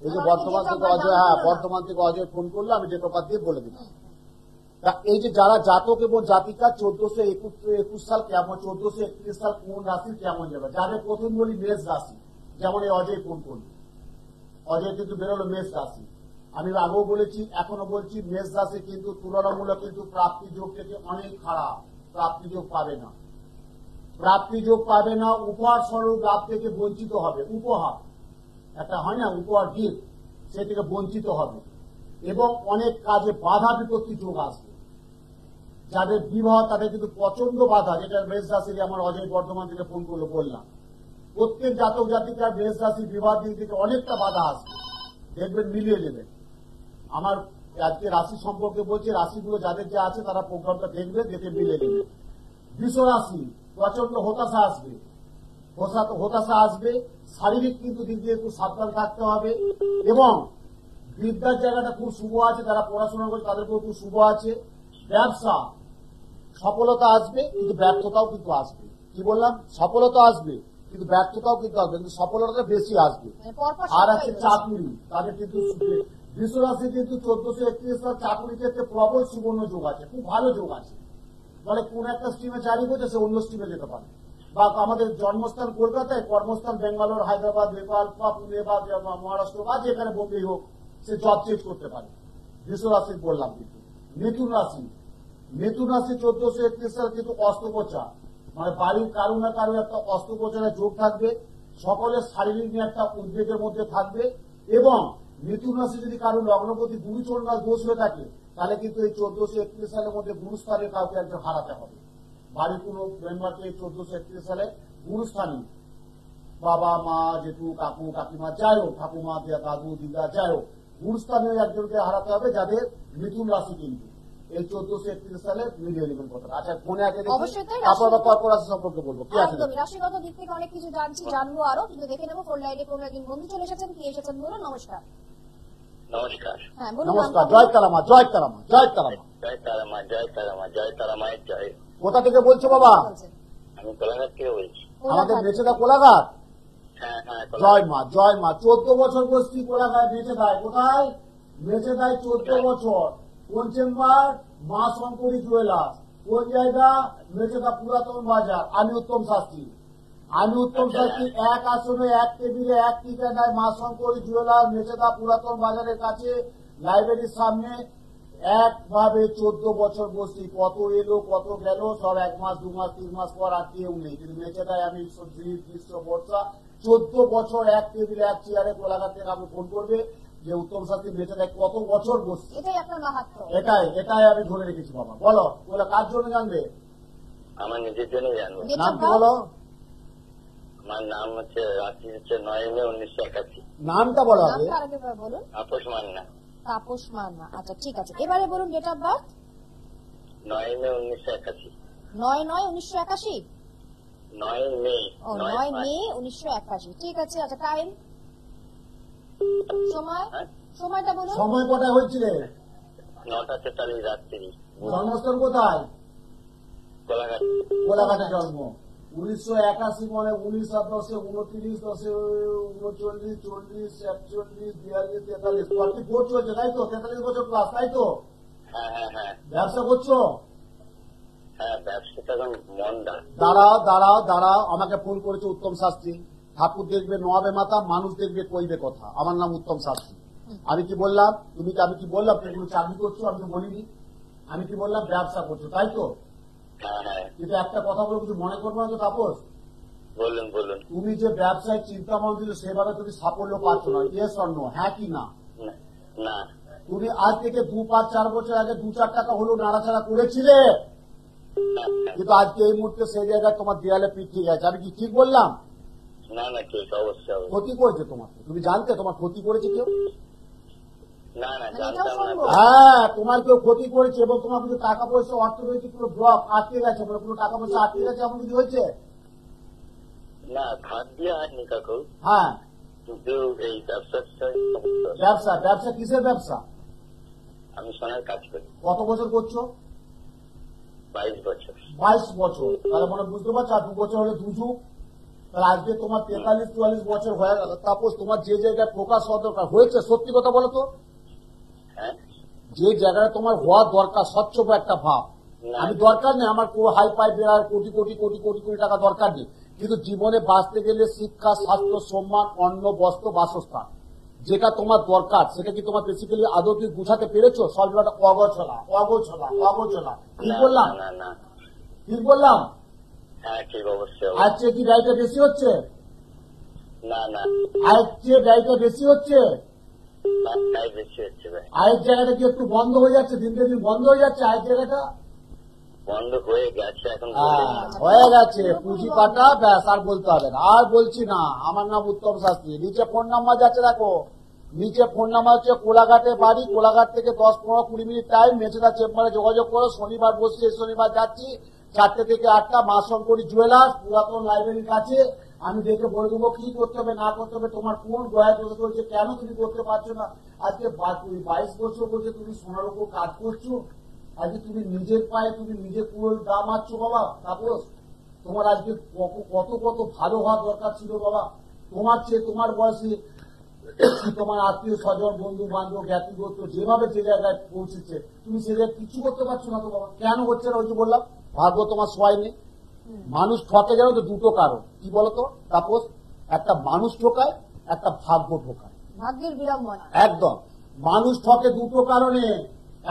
এই যে বর্তমান থেকে অজয়, হ্যাঁ বর্তমান থেকে অজয় ফোন করলো, আমি ডেট অফ বার্থ দিয়ে বলে দিলাম। এই যে যারা জাতক এবং জাতিকা 1421 সাল কেমন, 1431 সাল কোন রাশি কেমন যাবে, যাদের প্রথম বলি মেষ রাশি, যেমন এই অজয় ফোন করলো, অজয় কিন্তু বেরোলো মেষ রাশি। আমি আগেও বলেছি, এখনো বলছি, মেষ রাশি কিন্তু তুলনামূলক কিন্তু প্রাপ্তি যোগ থেকে অনেক খারাপ, প্রাপ্তি যোগ পাবে না, প্রাপ্তি যোগ পাবে না। উপহার স্বরূপ লাভ থেকে বঞ্চিত হবে, উপহার একটা হয় না উপহার গিফট, সে থেকে বঞ্চিত হবে, এবং অনেক কাজে বাধা বিপত্তি যোগ আসবে। যাদের বিবাহ তাদের কিন্তু প্রচন্ড বাধা, যেটা মেষ রাশি আমার অজয় বর্ধমান থেকে ফোন করলো বললাম, প্রত্যেক জাতক জাতিকার মেষ রাশি বিবাহ দিক থেকে অনেকটা বাধা আসবে, দেখবেন মিলিয়ে নেবেন। আমার আজকে রাশি সম্পর্কে বলছি, রাশিগুলো যাদের যা আছে তারা প্রোগ্রামটা দেখবে, দেখে মিলিয়ে নেবে। বৃষ রাশি প্রচন্ড হতাশা আসবে, হতাশা আসবে, শারীরিক কিন্তু দিক দিয়ে একটু সাবধান থাকতে হবে, এবং বিদ্যার জায়গাটা খুব শুভ আছে, যারা পড়াশোনা করে তাদেরকেও খুব শুভ আছে। ব্যবসা সফলতা আসবে, কিন্তু ব্যর্থতাও কিন্তু আসবে। কি বললাম? সফলতা আসবে কিন্তু ব্যর্থতাও কিন্তু আসবে, কিন্তু সফলতা বেশি আসবে। আর আছে চাকুরি, তাদের কিন্তু বৃষরাশি কিন্তু 1431 সাল চাকরি ক্ষেত্রে প্রবল সুবর্ণ যোগ আছে, খুব ভালো যোগ আছে। মানে কোন একটা স্ট্রিমে চাকরি করছে সে অন্য স্ট্রিমে যেতে পারে, বা আমাদের জন্মস্থান কলকাতায়, কর্মস্থান বেঙ্গালোর, হায়দ্রাবাদ, নেপাল বা পুনে বা মহারাষ্ট্র বা যেখানে বোম্বে হোক, সে জব চেঞ্জ করতে পারে। বৃষরাশি বললাম। কিন্তু মিথুন রাশি, মিথুন রাশি 1431 সাল কিন্তু অস্ত্রোপচার, মানে বাড়ির কারো না কারো একটা অস্ত্রোপচারের যোগ থাকবে, সকলের শারীরিক নিয়ে একটা উদ্বেগের মধ্যে থাকবে। এবং মিথুন রাশি যদি কারো লগ্নপতি গুরুচরণাল দোষ হয়ে থাকে, তাহলে কিন্তু এই 1431 সালের মধ্যে গুরুস্থানে কাউকে একজন হারাতে হবে। বাড়ির কোনো মেম্বারকে 1431 সালে গুরুস্থানী, বাবা মা জেঠু কাকু কাকিমা যাই হোক, ঠাকুমা দাদু দিদা যাই হোক, গুরুস্থানীয় একজনকে হারাতে হবে যাদের মিথুন রাশি। কিন্তু এই 1431 সালে মিলিয়ে নেবেন কথা। আচ্ছা, ফোনে আগে অবশ্যই তাই। তারপর কর্ক রাশি সম্পর্কে বলবো। কি আছে একদম রাশিগত দিক থেকে অনেক কিছু জানবো আরো, কিন্তু দেখে নেবো ফোন লাইনে কোনো একজন বন্ধু চলে এসেছেন। কি এসেছেন বলুন? নমস্কার। নমস্কার। হ্যাঁ বলুন। নমস্কার। জয় তারামা, জয় তারামা, জয় তারামা। জয় তারামা, জয় তারামা, জয় তারামায়ের জয়। কোথা থেকে বলছো বাবা? আমি কোলাঘাট থেকে বলছি। আমাদের মেছেদা কোলাঘাট। হ্যাঁ হ্যাঁ, জয় মা, জয় মা। 14 বছর বসছি কোলাঘাট মেছেদায়। কোথায়? মেছেদায় 14 বছর। কোন চেম্বার? মা শঙ্করী জুয়েলার্স। কোন জায়গা? মেছেদা পুরাতন বাজার। আমি উত্তম শাস্ত্রী। আমি উত্তম শাস্ত্রী। এক আসনে, এক টেবিলে, এক ঠিকানায় মা শঙ্করী জুয়েলার্স, মেছেদা পুরাতন বাজারের কাছে, লাইব্রেরির সামনে। একভাবে 14 বছর বসছি। কত এলো কত গেল সব 1 মাস 2 মাস 3 মাস পর আর কেউ নেই। কিন্তু মেছেদায় আমি গ্রীষ্ম বর্ষা 14 বছর এক টেবিলে এক চেয়ারে কোলাঘাট থেকে আপনি ফোন করবে যে উত্তম শাস্ত্রী মেছেদায় কত বছর বসছে। এটাই আপনার মাহাত্ম্য। এটাই আমি ধরে রেখেছি বাবা। বলো, বলে কার জন্য জানবে? আমার নিজের জন্য জানবো। নাম কি বলো? আমার নাম হচ্ছে, রাশি হচ্ছে 9 মে 1981। নামটা বলো আগে। নামটা আগে বলুন। তাপস মান্না। তাপস মান্না। আচ্ছা ঠিক আছে, এবারে বলুন ডেট অফ বার্থ। 9 মে 1981। 9/9/1981। 9 মে। ও 9 মে 1981। ঠিক আছে। আচ্ছা টাইম, সময়, সময়টা বলুন। সময় কটায় হয়েছিলে? 9:43 রাত্রি। জন্মস্থান কোথায়? কোলাঘাট। কোলাঘাটে জন্ম। 1981 মানে 19 আর 10 29 10 39 40 41 42 43 44 চলছে তাই তো? 43 বছর প্লাস তাই তো? হ্যাঁ হ্যাঁ হ্যাঁ ব্যবসা করছো? হ্যাঁ, ব্যবসাটা এখন মন্দা। দাঁড়াও। আমাকে ফোন করেছে উত্তম শাস্ত্রী। ঠাকুর দেখবে নোয়াবে মাথা, মানুষ দেখবে কইবে কথা। আমার নাম উত্তম শাস্ত্রী। আমি কি বললাম? আমি কি বললাম তুমি চাকরি করছো? আমি তো বলিনি। আমি কি বললাম? ব্যবসা করছো তাই তো? হ্যাঁ হ্যাঁ, কিন্তু একটা কথা বলে কিছু মনে করবো না তো তাপস? বলুন বলুন। তুমি যে ব্যবসায় চিন্তা মনে দিলে সেভাবে তুমি সাফল্য পাচ্ছ না। ইয়েস অর নো, হ্যাঁ কি না? না, না তুমি আজ থেকে 2, 5, 4 বছর আগে 2-4 টাকা হলেও নাড়াচাড়া করেছিলে, না, কিন্তু আজকে এই মুহূর্তে সেই জায়গায় তোমার দেয়ালে পিঠ ঠিক আছে। আমি কি ঠিক বললাম? না না, ঠিক অবশ্যই। ক্ষতি করেছে তোমাকে। তুমি জানতে তোমার ক্ষতি করেছে কেউ? না না, মানে জানতাম এটাও না। সম্ভব? হ্যাঁ, তোমার কেউ ক্ষতি করেছে এবং তোমার কিছু টাকা পয়সা অর্থনৈতিক পুরো ব্লক আটকে গেছে, মানে পুরো টাকা পয়সা আটকে গেছে, এমন কিছু হয়েছে? না, খাদ দিয়ে হয়নি কাকু, হ্যাঁ। কিন্তু এই ব্যবসার সাথে ব্যবসা কিসের ব্যবসা? আমি সোনার কাজ করি। কত বছর করছো? 22 বছর। 22 বছর। তাহলে মানে বুঝতে পারছো, আর 2 বছর হলে 2 যুগ। তাহলে আজকে তোমার 43-44 বছর হয়ে গেল। তাপস, তোমার যে জায়গায় ফোকাস হওয়া দরকার হয়েছে, সত্যি কথা বলো তো, হ্যাঁ, যে জায়গায় তোমার হওয়া দরকার, স্বচ্ছব একটা ভাব। না। আমি দরকার নেই আমার হাই ফাই বেড়ার কোটি কোটি কোটি কোটি কোটি টাকা দরকার নেই, কিন্তু জীবনে বাঁচতে গেলে শিক্ষা, স্বাস্থ্য, সম্মান, অন্ন, বস্ত্র, বাসস্থান, যেটা তোমার দরকার, সেটা কি তোমার বেসিক্যালি আদৌ কি গুছাতে পেরেছো? সব জায়গাটা অগোছলা। ঠিক না, বললাম? না না, ঠিক বললাম? হ্যাঁ ঠিক অবশ্যই। আজকে কি ব্যয়টা বেশি হচ্ছে? না না, আজকে ব্যয়টা বেশি হচ্ছে? তাই বেশি হচ্ছে ভাই। আয়ের জায়গাটা কি একটু বন্ধ হয়ে যাচ্ছে? দিনকে দিন বন্ধ হয়ে যাচ্ছে আয়ের জায়গাটা? বন্ধ হয়ে গেছে এখন। হয়ে গেছে পুঁজি পাটা, ব্যাস, আর বলতে হবে না। আর বলছি না। আমার নাম উত্তম শাস্ত্রী। নিচে ফোন নাম্বার যাচ্ছে দেখো, নিচে ফোন নাম্বার হচ্ছে কোলাঘাটে বাড়ি, কোলাঘাট থেকে 10-15-20 মিনিট টাইম, মেছেদা চেম্বারে যোগাযোগ করো। শনিবার বসছি, শনিবার যাচ্ছি 4টে থেকে 8টা, মা শঙ্করী জুয়েলার্স, পুরাতন লাইব্রেরির কাছে। আমি দেখে বলে দেবো কি করতে হবে না করতে হবে, তোমার কোন গ্রহে দোষ চলছে, কেন তুমি করতে পারছো না। আজকে 22 বছর বলছে তুমি সোনার উপর কাজ করছো, আজকে তুমি নিজের পায়ে তুমি নিজে পুরো দাম মারছো বাবা। তাপস, তোমার আজকে কত কত ভালো হওয়া দরকার ছিল বাবা। তোমার চেয়ে তোমার বয়সে তোমার আত্মীয় স্বজন বন্ধু বান্ধব জ্ঞাতিগত যেভাবে যে জায়গায় পৌঁছেছে তুমি সে জায়গায় কিছু করতে পারছো না তো বাবা। কেন হচ্ছে না ওই যে বললাম ভাগ্য তোমার সহায় নেই। মানুষ ঠকে জানো তো দুটো কারণ কি বলতো তাপস, একটা মানুষ ঠকায় একটা ভাগ্য ঠকায়। ভাগ্যের বিড়ম্বনা। একদম মানুষ ঠকে দুটো কারণে,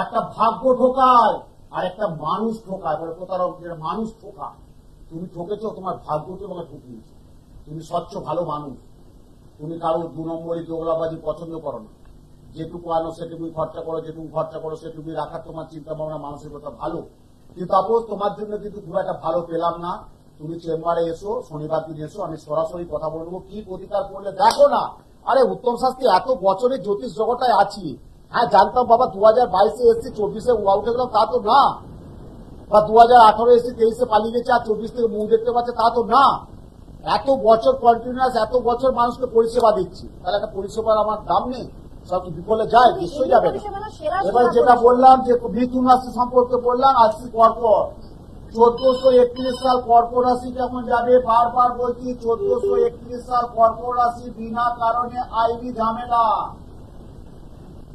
একটা ভাগ্য ঠকায় আর একটা মানুষ ঠকায়। বলে প্রতারক যেটা মানুষ ঠকায়, তুমি ঠকেছো তোমার ভাগ্যকে তোমাকে ঠকিয়েছে। তুমি স্বচ্ছ ভালো মানুষ, তুমি কারো 2 নম্বরই দোগলাবাজি পছন্দ করো না। যেটুকু আনো সেটুকুই খরচা করো, যেটুকু খরচা করো সেটুকুই রাখার তোমার চিন্তা ভাবনা মানসিকতা ভালো। কিন্তু তারপর তোমার জন্য কিন্তু খুব একটা ভালো পেলাম না। তুমি চেম্বারে এসো, শনিবার দিন এসো, আমি সরাসরি কথা বলবো কি প্রতিকার করলে। দেখো না, আরে উত্তম শাস্ত্রী এত বছরের জ্যোতিষ জগৎটায় আছি, হ্যাঁ জানতাম বাবা 2022-এ এসছি 24-এ উঠে গেলাম তা তো না, বা 2018 এসছি 23-এ পালিয়ে গেছে আর 24 থেকে মুখ দেখতে পাচ্ছে তা তো না। এত বছর কন্টিনিউয়াস, এত বছর মানুষকে পরিষেবা দিচ্ছি, তাহলে একটা পরিষেবার আমার দাম নেই? সব কি বিফলে যায়? নিশ্চয়ই যাবে না। এবার যেটা বললাম যে মিথুন রাশি সম্পর্কে বললাম, আজকে কর্কট 1431 সাল কর্কট রাশি কেমন যাবে বারবার বলছি। 1431 সাল কর্কট রাশি বিনা কারণে আইনি ঝামেলা,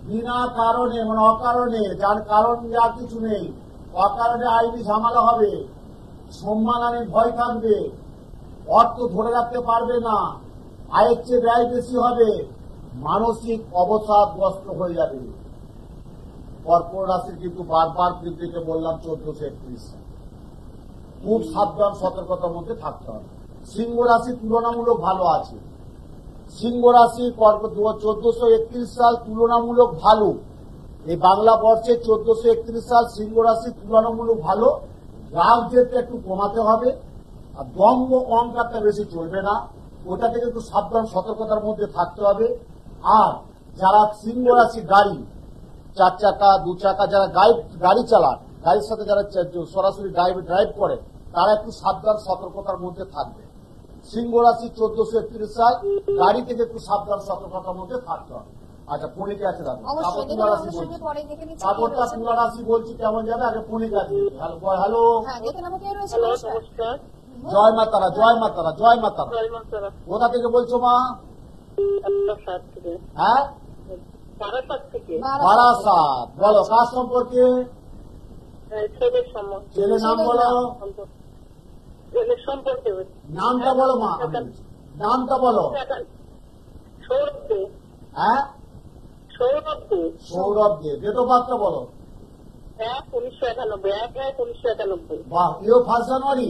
বিনা কারণে মানে অকারণে, যার কারণ আর কিছু নেই, অকারণে আইনি ঝামেলা হবে, সম্মানহানির ভয় থাকবে, অর্থ ধরে রাখতে পারবে না, আয়ের চেয়ে ব্যয় বেশি হবে, মানসিক অবসাদগ্রস্ত হয়ে যাবে। কর্কট রাশির কিন্তু বারবার কিন্তু বললাম 1431 সাল খুব সাবধান সতর্কতার মধ্যে থাকতে হবে। সিংহ রাশি তুলনামূলক ভালো আছে। সিংহ রাশি 1431 সাল তুলনামূলক ভালো। এই বাংলা বর্ষে 1431 সাল সিংহ রাশি তুলনামূলক ভালো। রাগ জেদটা একটু কমাতে হবে, আর দম্ভ অহংকারটা বেশি চলবে না, ওটা থেকে একটু সাবধান সতর্কতার মধ্যে থাকতে হবে। আর যারা সিংহ রাশি গাড়ি 4 চাকা 2 চাকা যারা গাড়ি চালান, গাড়ির সাথে যারা সরাসরি ড্রাইভ করে, তারা একটু সাবধান সতর্কতার মধ্যে থাকবে। সিংহ রাশি 1431 সাল গাড়ি থেকে একটু সাবধান সতর্কতার মধ্যে থাকতে হবে। আচ্ছা পণিকে আছে দাদা, তারপর তুলা রাশি বলছি, তারপরটা তুলা রাশি বলছি কেমন যাবে, আগে পণিকে আছে। হ্যালো, নমস্কার। জয় মা তারা, জয় মা তারা, জয় মা তারা। কোথা থেকে বলছো মা? হ্যাঁ বারাসাত। বলো কার সম্পর্কে? ছেলে নাম বলো, নামটা বলো মা, নামটা বলো। হ্যাঁ সৌরভ দে, ডেট অফ বার্থটা বলো। 1991। বাহ, এও 1 জানুয়ারি।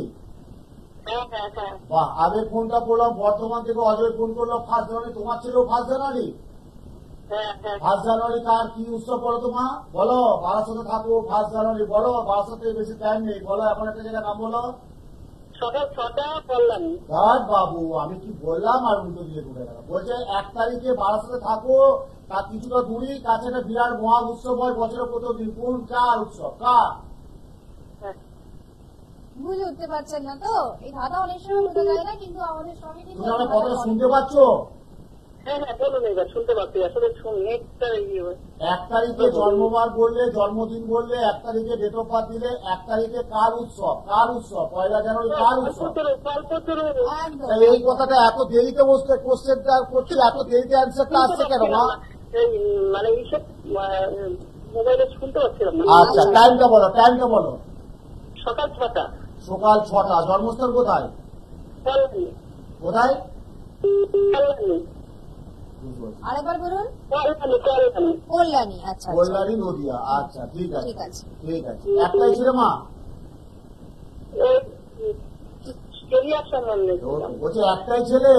বাহ, আগের ফোনটা বললাম বর্ধমান থেকে অজয় ফোন করলো 1 জানুয়ারি, তোমার ছিল 1 জানুয়ারি। 1 জানুয়ারি কার কি উৎসব বলো তোমা? বলো, বারাসাতে থাকো 1 জানুয়ারি বলো, বারাসাতে বেশি টাইম নেই, বলো এখন একটা জায়গায় নাম বলো। সকাল 6টা বললাম। বাবু আমি কি বললাম আর উল্টো দিয়ে ঢুকে গেল। বলছে 1 তারিখে বারাসাতে থাকো, তার কিছুটা দূরই কাছে একটা বিরাট মহা উৎসব হয় বছরের প্রথম দিন। কোন কার উৎসব, কার? বুঝে উঠতে পারছেন না তো, এই ধাঁধা অনেক সময় বোঝা যায় না, কিন্তু আমাদের সবই কিন্তু তুমি আমার কথাটা শুনতে পাচ্ছ? হ্যাঁ বলুন, এবার শুনতে পাচ্ছি। আসলে 1 তারিখে জন্মবার বললে, জন্মদিন বললে, 1 তারিখে ডেট অফ বার্থ দিলে, 1 তারিখে কার উৎসব, কার উৎসব? 1 জানুয়ারি কার উৎসব? একদম। তাই এই কথাটা এত দেরিতে বসতে কোশ্চেনটা করছি, এত দেরিতে অ্যান্সারটা আসছে কেন মা? মানে এইসব মোবাইলে শুনতে পাচ্ছিলাম না। আচ্ছা টাইমটা বলো, টাইমটা বলো। সকাল 6টা। সকাল 6টা। জন্মস্থান কোথায়? কল্যাণী। কোথায়? কল্যাণী। আরেকবার বলুন। কল্যাণী। কল্যাণী। আচ্ছা কল্যাণী নদিয়া। আচ্ছা ঠিক আছে, ঠিক আছে। ঠিক আছে। একটাই ছিল মা? কেরিয়ার সম্বন্ধে বলছে একটাই ছেলে?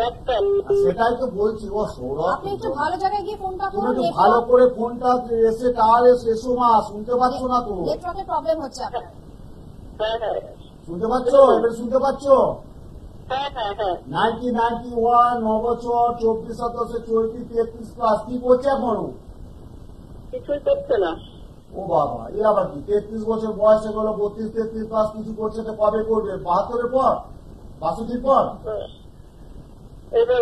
একটাই। সেটাই তো বলছি। ও সৌরভ, আপনি একটু ভালো জায়গায় গিয়ে ফোনটা তুমি করুন, একটু ভালো করে ফোনটা এসে টাওয়ারে এসো মা, শুনতে পাচ্ছ না তো? নেটওয়ার্কের প্রবলেম হচ্ছে আপনার। হ্যাঁ শুনতে পাচ্ছ? এবার শুনতে পাচ্ছ? হ্যাঁ 1991 নবছর 24 শতকে 34 ক্লাস কি করছে এখনো? কিছুই করছে না। ও বাবা, এ আবার কি 33 বছর বয়সে গেল, 32-33 ক্লাস কিছু করছে তো কবে করবে? 72-এর পর, 62-র পর? এবার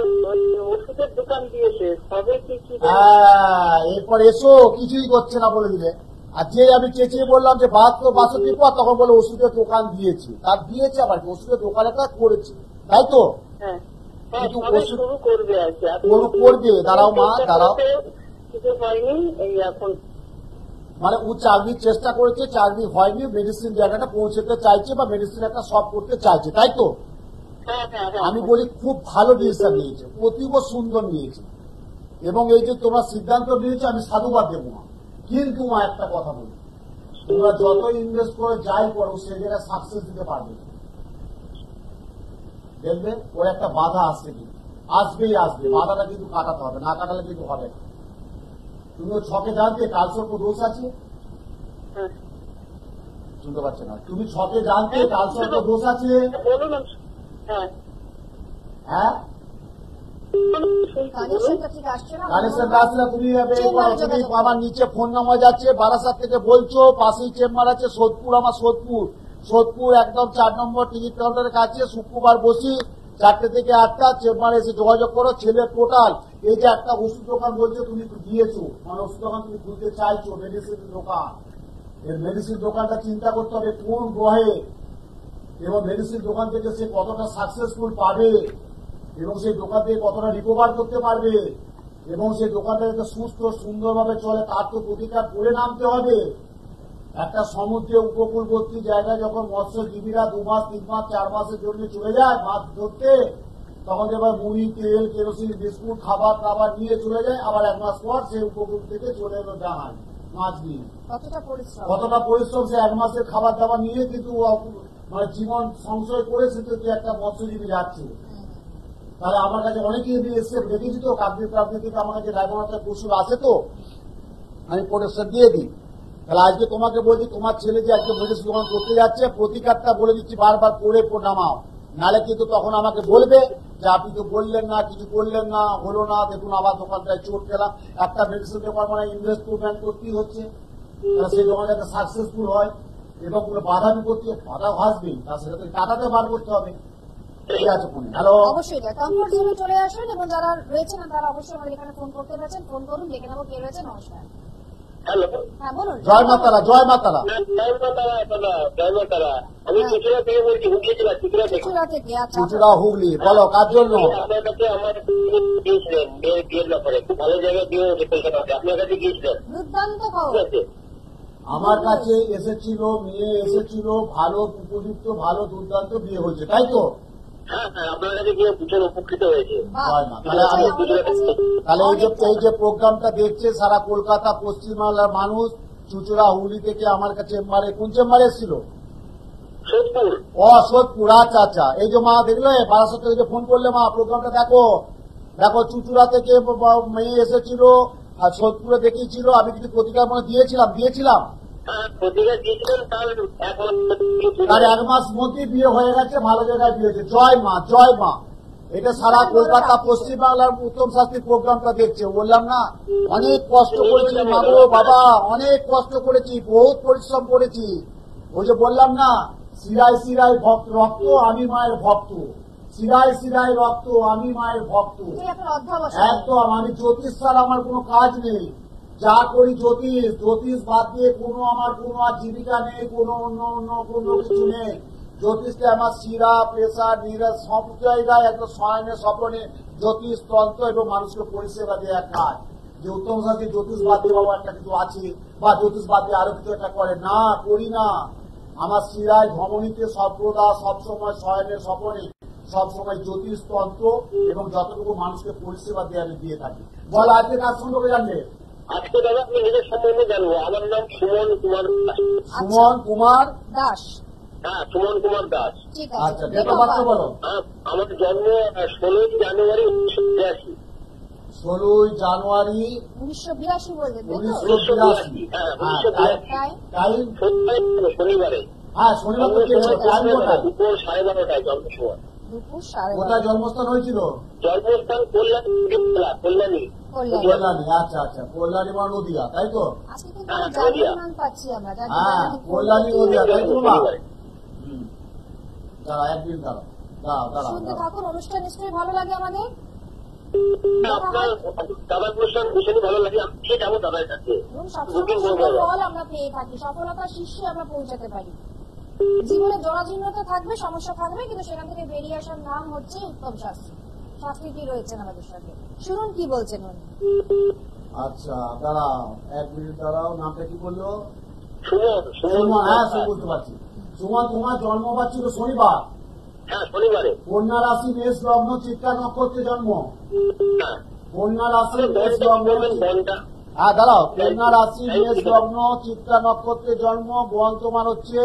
ওষুধের দোকান দিয়েছে, হবে কি? হ্যাঁ, এরপর এসো, কিছুই করছে না বলে দিলে। আর যে আমি চেঁচিয়ে বললাম যে 72-62 পর, তখন বলে ওষুধের দোকান দিয়েছে। তার দিয়েছে আবার কি, ওষুধের দোকানে তার করেছে, তাই তো? হ্যাঁ কিন্তু সবে ওষুধ শুরু করবে আর কি। করবে, দাঁড়াও মা, দাঁড়াও। কিছু হয়নি, এই এখন মানে ও চাকরির চেষ্টা করেছে, চাকরি হয়নি, মেডিসিন জায়গাটা পৌঁছতে চাইছে বা মেডিসিন একটা শপ করতে চাইছে, তাই তো? হ্যাঁ হ্যাঁ হ্যাঁ আমি বলি খুব ভালো ডিসিশন নিয়েছে, অতীব সুন্দর নিয়েছে, এবং এই যে তোমরা সিদ্ধান্ত নিয়েছো আমি সাধুবাদ দেবো না। কিন্তু মা একটা কথা বলি, তোমরা যত ইনভেস্ট করে যাই করো সে জায়গায় সাকসেস দিতে পারবে না। দেখবে ওর একটা বাধা আসছে, কিন্তু আসবেই আসবে, বাধাটা কিন্তু কাটাতে হবে, না কাটালে কিন্তু হবে না। তুমি ও ছকে জানতে কালসর্প দোষ আছে, হ্যাঁ। শুনতে পাচ্ছে না? তুমি ছকে জানতে কালসর্প দোষ আছে? বলুন। হ্যাঁ হ্যাঁ, কানেকশনটা ঠিক আসছে না। কানেকশন আসলে তুমি তুমি আমার নিচে ফোন নাম্বার যাচ্ছে, বারাসাত থেকে বলছো, পাশেই চেম্বার আছে সোদপুর, আমার সোদপুর একদম 4 নম্বর টিকিট কাউন্টারের কাছে, শুক্রবার বসি 4টে থেকে 8টা, চেম্বারে এসে যোগাযোগ করো। ছেলে টোটাল এই যে একটা ওষুধ দোকান বলছো তুমি দিয়েছো, মানে ওষুধ দোকান তুমি খুলতে চাইছো, মেডিসিন দোকান, এই মেডিসিন দোকানটা চিন্তা করতে হবে কোন গ্রহে, এবং মেডিসিন দোকান থেকে সে কতটা সাকসেসফুল পাবে, এবং সেই দোকান থেকে কতটা রিকভার করতে পারবে, এবং সেই দোকানটা যাতে সুস্থ সুন্দরভাবে চলে তার তো প্রতিকার করে নামতে হবে। একটা সমুদ্রে উপকূলবর্তী জায়গায় যখন মৎস্যজীবীরা 2 মাস 3 মাস 4 মাসের জন্য চলে যায় মাছ ধরতে, তখন এবার মুড়ি, তেল, কেরোসিন, বিস্কুট, খাবার নিয়ে চলে যায়, আবার 1 মাস পর সেই উপকূল থেকে চলে এলো জাহাজ মাছ নিয়ে। কতটা পরিশ্রম সে 1 মাসের খাবার দাবার নিয়ে কিন্তু মানে জীবন সংশয় করে সে তো একটা মৎস্যজীবী যাচ্ছে। তাহলে আমার কাছে অনেকেই এসে দেখেছি তো, কাকদ্বীপ থেকে আমার কাছে রায়গঞ্জের কৌশল আছে, তো আমি প্রোটেকশন দিয়ে দিই। তাহলে আজকে তোমাকে বলছি, তোমার ছেলে যে আজকে মেডিসিন দোকান করতে যাচ্ছে, প্রতিকারটা বলে দিচ্ছি বারবার করে নামাও, নাহলে কিন্তু তখন আমাকে বলবে যে আপনি তো বললেন না, কিছু করলেন না, হলো না, দেখুন আবার দোকানটায় চোট গেলাম। একটা মেডিসিন দোকান মানে ইনভেস্টমেন্ট করতেই হচ্ছে, সেই দোকান যাতে সাকসেসফুল হয়, এবং কোনো বাধা বিপত্তি বাধা আসবেই, তার সেটা তো কাটাতে বার করতে হবে। ঠিক আছে, ফোনে হ্যালো, অবশ্যই কমফোর্ট জোনে চলে আসুন, এবং যারা রয়েছেন তারা অবশ্যই আমাদের এখানে ফোন করতে পারছেন। ফোন করুন, দেখে নেবো কে রয়েছে। নমস্কার। হ্যালো, হ্যাঁ বলুন। জয় মাতারা, জয় মাতারা। জয় মাতারা। আমি চুচুড়া থেকে বলছি, হুগলি জেলা চুচুড়া থেকে। চুচুড়া থেকে। আচ্ছা, চুচুড়া হুগলি, বলো কার জন্য? আপনার কাছে আমার গিয়েছিলেন বিয়ের ব্যাপারে, খুব ভালো জায়গায় বিয়ে হয়েছে কলকাতাতে, আপনার কাছে গিয়েছিলেন, দুর্দান্ত ঠিক খবর। আছে? আমার কাছে এসেছিল, মেয়ে এসেছিল, ভালো উপযুক্ত, ভালো দুর্দান্ত বিয়ে হয়েছে, তাই তো? হ্যাঁ হ্যাঁ, আপনার কাছে গিয়ে ভীষণ উপকৃত হয়েছে। বাহ। হয় না, তাহলে আমি তাহলে এই যে প্রোগ্রামটা দেখছে সারা কলকাতা পশ্চিমবাংলার মানুষ, চুচুড়া হুগলি থেকে আমার কাছে চেম্বারে, কোন চেম্বারে এসেছিল? সোদপুর। সোদপুর, আচ্ছা আচ্ছা। এই যে মা দেখলে বারাসাত থেকে যে ফোন করলে, মা প্রোগ্রামটা দেখো, চুচুড়া থেকে মেয়ে এসেছিল আর সোদপুরে দেখিয়েছিল, আমি কিছু প্রতিকার মনে দিয়েছিলাম। হ্যাঁ, প্রতিকার দিয়েছিলেন, তার তার 1 মাস মধ্যেই বিয়ে হয়ে গেছে, ভালো জায়গায় বিয়ে হয়েছে। জয় মা, জয় মা। এটা সারা কলকাতা পশ্চিমবাংলার উত্তম শাস্তির প্রোগ্রামটা দেখছে, বললাম না অনেক কষ্ট করেছি মা গো বাবা, অনেক কষ্ট করেছি, বহুত পরিশ্রম করেছি। ওই যে বললাম না, শিরায় শিরায় রক্ত, আমি মায়ের ভক্ত, শিরায় শিরায় রক্ত, আমি মায়ের ভক্ত। একদম, আমি জ্যোতিষ ছাড়া আমার কোনো কাজ নেই, যা করি জ্যোতিষ বাদ দিয়ে আমার কোনো আর জীবিকা নেই, অন্য কোনো কিছু নেই। জ্যোতিষটা আমার শিরা, প্রেশার, নিরাজ সব জায়গায় একটা শয়নে স্বপনে জ্যোতিষ তন্ত্র এবং মানুষকে পরিষেবা দেওয়া কাজ। যে উত্তম শাস্ত্রী জ্যোতিষ বাদ দিয়ে বাবা একটা কিছু আছে, বা জ্যোতিষ বাদ দিয়ে আরো কিছু একটা করে না, করি না। আমার শিরায় ধমনীতে সর্বদা সবসময় শয়নে স্বপনে সবসময় জ্যোতিষ তন্ত্র এবং যতটুকু মানুষকে পরিষেবা দিয়ে আমি দিয়ে থাকি। বল আজকে কাজ সম্পর্কে জানলে? আজকে দাদা আপনি নিজের সম্বন্ধে জানবো। আমার নাম সুমন কুমার দাস। সুমন কুমার দাস। হ্যাঁ, সুমন কুমার দাস। ঠিক আচ্ছা, আছে। ডেট অফ বার্থ বলো। আমার জন্ম 16 জানুয়ারি 1982। 16 জানুয়ারি 1982 বললেন, তাই তো? 1982। হ্যাঁ, তাই? টাইম? শনিবারে। হ্যাঁ, শনিবার তো টাইম কোথায়? দুপুর 12:30 জন্ম সময়। দুপুর 12:30। কোথায় জন্মস্থান হয়েছিল? জন্মস্থান কল্যাণী। কল্যাণী। আচ্ছা আচ্ছা, কল্যাণী বা নদিয়া, তাই তো? আজকে কিন্তু জার্মান নাম পাচ্ছি আমরা। হ্যাঁ, কল্যাণী নদিয়া, তাই তো মা? দাঁড়া একদিন, দাঁড়া। শুনতে থাকুন, অনুষ্ঠান নিশ্চয়ই ভালো লাগে আমাদের। আপনার দাদার অনুষ্ঠান ভীষণই ভালো লাগে, আমি ঠিক যাবো দাদার কাছে। এবং সবসময় সুন্দর ফল আমরা পেয়ে থাকি, সফলতার শীর্ষে আমরা পৌঁছাতে পারি। জীবনে জরাজীর্ণতা থাকবে, সমস্যা থাকবে, কিন্তু সেখান থেকে বেরিয়ে আসার নাম হচ্ছে উত্তম শাস্ত্রী। প্রাকৃতি রয়েছেন আমাদের সঙ্গে, শুনুন কি বলছেন উনি। আচ্ছা দাঁড়াও, 1 মিনিট দাঁড়াও। নামটা কি বললো? সুমন। সুমন, হ্যাঁ সব বুঝতে পারছি। সুমন, তোমার জন্মবার ছিল শনিবার, হ্যাঁ শনিবারে। কন্যা রাশি মেষ লগ্ন চিত্রা নক্ষত্রে জন্ম। হ্যাঁ কন্যা রাশি মেষ মনটা লগ্ন, বলবেন, মনটা। হ্যাঁ দাঁড়াও, কন্যা রাশি মেষ লগ্ন চিত্রা নক্ষত্রে জন্ম। গণ তোমার হচ্ছে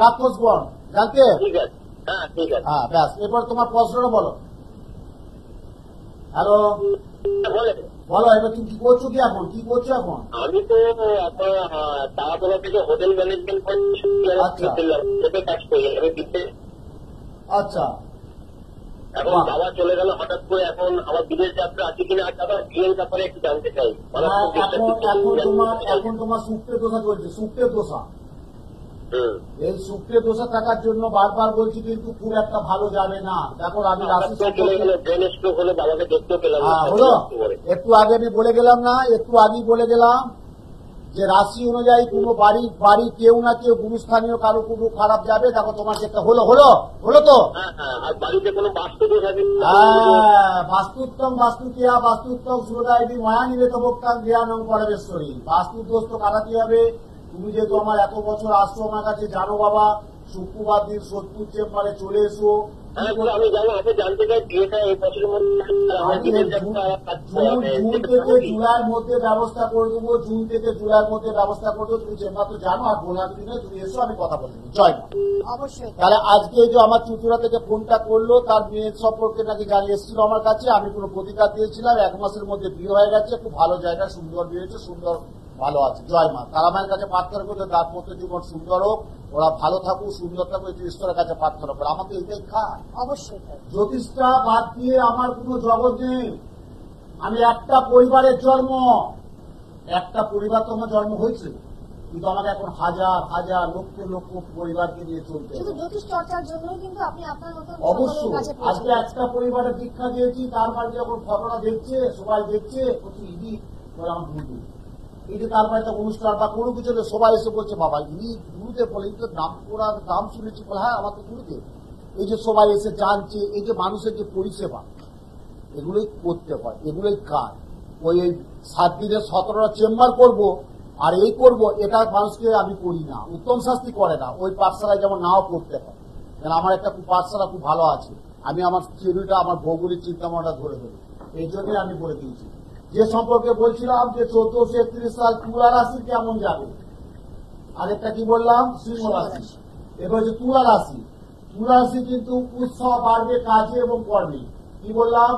রাক্ষস গণ, জানতে? ঠিক আছে, হ্যাঁ ঠিক আছে। হ্যাঁ ব্যাস, এরপর তোমার প্রশ্নটা বলো। হ্যালো, বলেন। বলো এবার তুমি কি করছো, কি এখন কি করছো এখন? আমি তো আপনার তারাতলা থেকে হোটেল ম্যানেজমেন্ট করছি, আচ্ছা। কাজ করি আমি দিতে। আচ্ছা, এখন বাহ। বাবা চলে গেল হঠাৎ করে, এখন আমার বিদেশ যাত্রা আছে কিনা, আর দাদা বিয়ের ব্যাপারে একটু জানতে চাই। হ্যাঁ, এখন তোমার শুক্রের দোষা চলছে, শুক্রের দোষা। এই শুক্রের দোষা থাকার জন্য বারবার বলছি, কিন্তু খুব একটা ভালো যাবে না। দেখো আমি রাশি চলে গেল, সম্পর্কে ব্রেন স্ট্রোক হলে বাবাকে দেখতেও পেলাম না। হলো, একটু আগে আমি বলে গেলাম না, একটু আগেই বলে গেলাম যে রাশি অনুযায়ী কোনো বাড়ি কেউ না কেউ গুরুস্থানীয় কারো কোনো খারাপ যাবে। দেখো তোমার যেটা হলো তো। হ্যাঁ হ্যাঁ, আর বাড়িতে কোনো বাস্তু দোষ আছে? হ্যাঁ, বাস্তুত্তম বাস্তুক্রিয়া বাস্তুত্তম সুরদায়ী মায়া নিবেত ভোক্তাম জ্ঞানং পরমেশ্বরী। বাস্তুর দোষ তো কাটাতে হবে। তুমি যেহেতু আমার এত বছর আসছো আমার কাছে, জানো বাবা, শুক্রবার দিন 70 চেম্বারে চলে এসো। হ্যাঁ আমি জানো, আপনি জানতে চাই বিয়েটা এই বছরের মধ্যে আমার বিদেশ যাত্রা জুন থেকে জুলাইয়ের মধ্যে ব্যবস্থা করে দেবো, জুন থেকে জুলাইয়ের মধ্যে ব্যবস্থা করে দেবো। তুমি চেম্বার তো জানো, আর বোনার দিনে তুমি এসো, আমি কথা বলে দেবো। জয় মা। অবশ্যই। তাহলে আজকে যে আমার চুচুড়া থেকে ফোনটা করলো, তার মেয়ের সম্পর্কে নাকি জানিয়ে এসেছিল আমার কাছে। আমি কোনো প্রতিকার দিয়েছিলাম, 1 মাসের মধ্যে বিয়ে হয়ে গেছে, খুব ভালো জায়গা, সুন্দর বিয়ে হয়েছে, সুন্দর ভালো আছে। জয় মা। তারা মায়ের কাছে প্রার্থনা করলে দাম্পত্য জীবন সুন্দর হোক, ওরা ভালো থাকুক, সুন্দর থাকুক, এই ঈশ্বরের কাছে প্রার্থনা করে। আমাকে এটাই খায়। অবশ্যই তাই। জ্যোতিষটা বাদ দিয়ে আমার কোনো জগৎ নেই। আমি একটা পরিবারের জন্ম, একটা পরিবার তো আমার জন্ম হয়েছে, কিন্তু আমাকে এখন হাজার হাজার লক্ষ লক্ষ পরিবারকে নিয়ে চলতে শুধু হবে। জ্যোতিষ চর্চার জন্য কিন্তু আপনি আপনার মতন অবশ্যই সকলের কাছে আজকে পৌঁছে একটা পরিবারের দীক্ষা দিয়েছি, তার বাড়িতে যখন ফটোটা দেখছে, সবাই দেখছে, বলছে ইডি বলে আমার গুরু। এই যে তার বাড়িতে অনুষ্ঠান বা কোনো কিছু হলে সবাই এসে বলছে বাবা ইনি গুরুদেব বলে, এই তো নাম করার নাম শুনেছি, বলে হ্যাঁ আমার তো গুরুদেব। এই যে সবাই এসে জানছে, এই যে মানুষের যে পরিষেবা, এগুলোই করতে হয়, এগুলোই কাজ। ওই 7 দিনে 17টা চেম্বার করব আর এই করব, এটা মানুষকে আমি করি না। উত্তম শাস্তি করে না, ওই পাঠশালায় যেমন নাও পড়তে হয়। কারণ আমার একটা পাঠশালা খুব ভালো আছে, আমি আমার থিওরিটা, আমার ভৌগোলিক চিন্তাভাবনাটা ধরে ধরি, এই জন্যই আমি বলে দিয়েছি। যে সম্পর্কে বলছিলাম যে 1431 সাল তুলা রাশি কেমন যাবে, আরেকটা কি বললাম, সিংহ রাশি। এবার হচ্ছে তুলা রাশি। তুলা রাশি কিন্তু উৎসাহ বাড়বে কাজে এবং কর্মে। কি বললাম,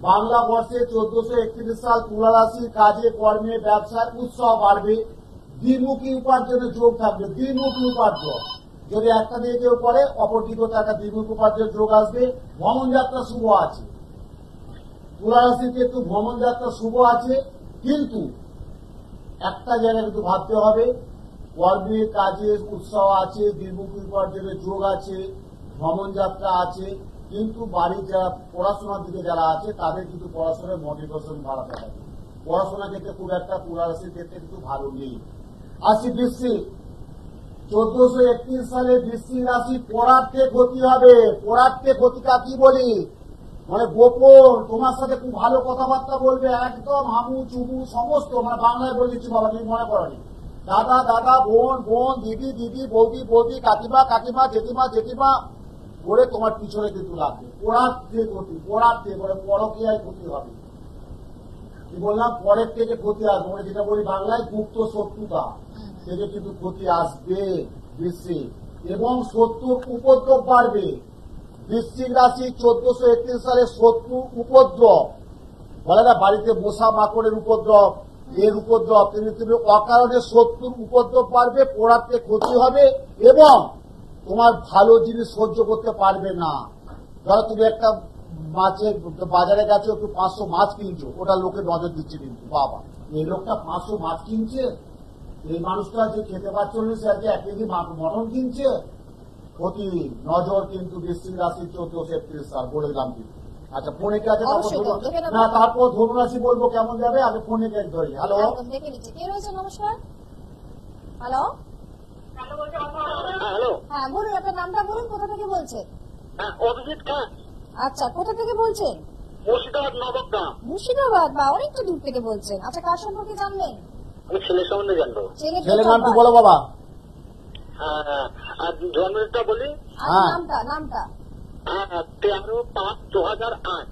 বাংলা বর্ষে 1431 সাল তুলা রাশি কাজে কর্মে ব্যবসায় উৎসাহ বাড়বে, দ্বিমুখী উপার্জনের যোগ থাকবে। দ্বিমুখী উপার্জন যদি একটা দিয়ে কেউ করে, অপর দিকেও একটা দ্বিমুখী উপার্জনের যোগ আসবে। ভ্রমণ যাত্রা শুভ আছে, তুলা রাশির কিন্তু ভ্রমণ যাত্রা শুভ আছে, কিন্তু একটা জায়গায় কিন্তু ভাবতে হবে, কর্মে কাজে উৎসাহ আছে, দ্বিমুখী উপার্জনের যোগ আছে, ভ্রমণ যাত্রা আছে, কিন্তু বাড়ির যারা পড়াশোনার দিকে যারা আছে তাদের কিন্তু পড়াশোনার মোটিভেশন বাড়াতে হবে। পড়াশোনার ক্ষেত্রে খুব একটা তুলা রাশির ক্ষেত্রে কিন্তু ভালো নেই। আসি বৃশ্চিক। 1431 সালে বৃশ্চিক রাশি পড়ার্থে ক্ষতি হবে। পড়ার্থে ক্ষতিটা কি বলি, মানে গোপন, তোমার সাথে খুব ভালো কথাবার্তা বলবে, একদম হামু চুমু সমস্ত, মানে বাংলায় বলে দিচ্ছি বাবা, তুমি মনে করনি, দাদা দাদা, বোন বোন, দিদি দিদি, বৌদি বৌদি, কাকিমা কাকিমা, জেঠিমা জেঠিমা করে তোমার পিছনে কিন্তু লাগবে। পড়ার্থে ক্ষতি, পড়ার্থে বলে পরকীয়ায় ক্ষতি হবে। কি বললাম, পরের থেকে ক্ষতি আসবে, মানে যেটা বলি বাংলায় গুপ্ত শত্রুতা থেকে কিন্তু ক্ষতি আসবে বৃশ্চিক, এবং শত্রুর উপদ্রব বাড়বে। বৃশ্চিক রাশি 1431 সালে শত্রু উপদ্রব, বলে না বাড়িতে মশা মাকড়ের উপদ্রব, এর উপদ্রব, তুমি অকারণে শত্রুর উপদ্রব বাড়বে, পড়াতে ক্ষতি হবে, এবং তোমার ভালো জিনিস সহ্য করতে পারবে না। ধরো তুমি একটা মাছের বাজারে গেছো, একটু 500 মাছ কিনছো, ওটা লোকে নজর দিচ্ছে, কিন্তু বাবা এই লোকটা 500 মাছ কিনছে, এই মানুষটা যে খেতে পারছে না, সে আজকে 1 কেজি মটন কিনছে, ক্ষতি নজর কিন্তু বৃশ্চিক রাশি 1431 সাল বলে দিলাম। কিন্তু আচ্ছা ফোনে কে আছে, না তারপর ধনুরাশি বলবো কেমন যাবে, আগে ফোনে কে ধরি। হ্যালো, দেখে নিচ্ছি কে রয়েছে। নমস্কার। হ্যালো, হ্যালো, হ্যাঁ বলুন, আপনার নামটা বলুন, কোথা থেকে বলছেন? অভিজিৎ খান। আচ্ছা, কোথা থেকে বলছেন? মুর্শিদাবাদ নবগ্রাম। মুর্শিদাবাদ, বা অনেকটা দূর থেকে বলছেন। আচ্ছা, কার সম্পর্কে জানবেন? আমি ছেলের সম্বন্ধে জানবো। ছেলের নামটি বলো বাবা। হ্যাঁ, আর জন্মদিনটা বলি। হ্যাঁ। নামটা 13/5/2008।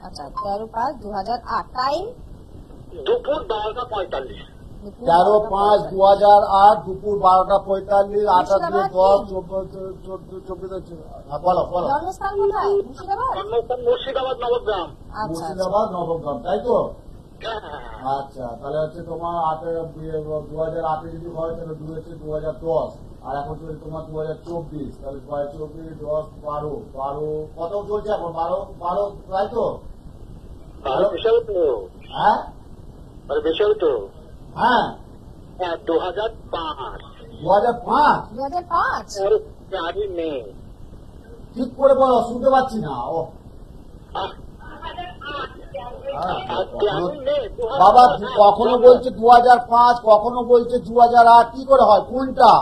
আচ্ছা, 13/5/2008। টাইম? দুপুর 12:45। 13/5/2008 দুপুর 12:45। 28/10/24। বলো বলো। জন্মস্থান কোথায়? মুর্শিদাবাদ? জন্মস্থান মুর্শিদাবাদ নবগ্রাম। আচ্ছা, মুর্শিদাবাদ নবগ্রাম, তাই তো? হ্যাঁ, আচ্ছা, তাহলে হচ্ছে তোমার 2008 যদি হয় তাহলে 2 হচ্ছে 2010, আর এখন চলছে তোমার 2024, তাহলে 24, 10, 12 কত চলছে এখন? 12 তাই তো? আরো বেশি হবে তো। হ্যাঁ আরো বেশি হবে তো। হ্যাঁ, 2005। 2005। 2005? আরই নেই। ঠিক করে বলো, শুনতে পাচ্ছি না। ও বাবা, কখনো বলছে 2005, কখনো বলছে 2008, কি করে হয় কোনটা?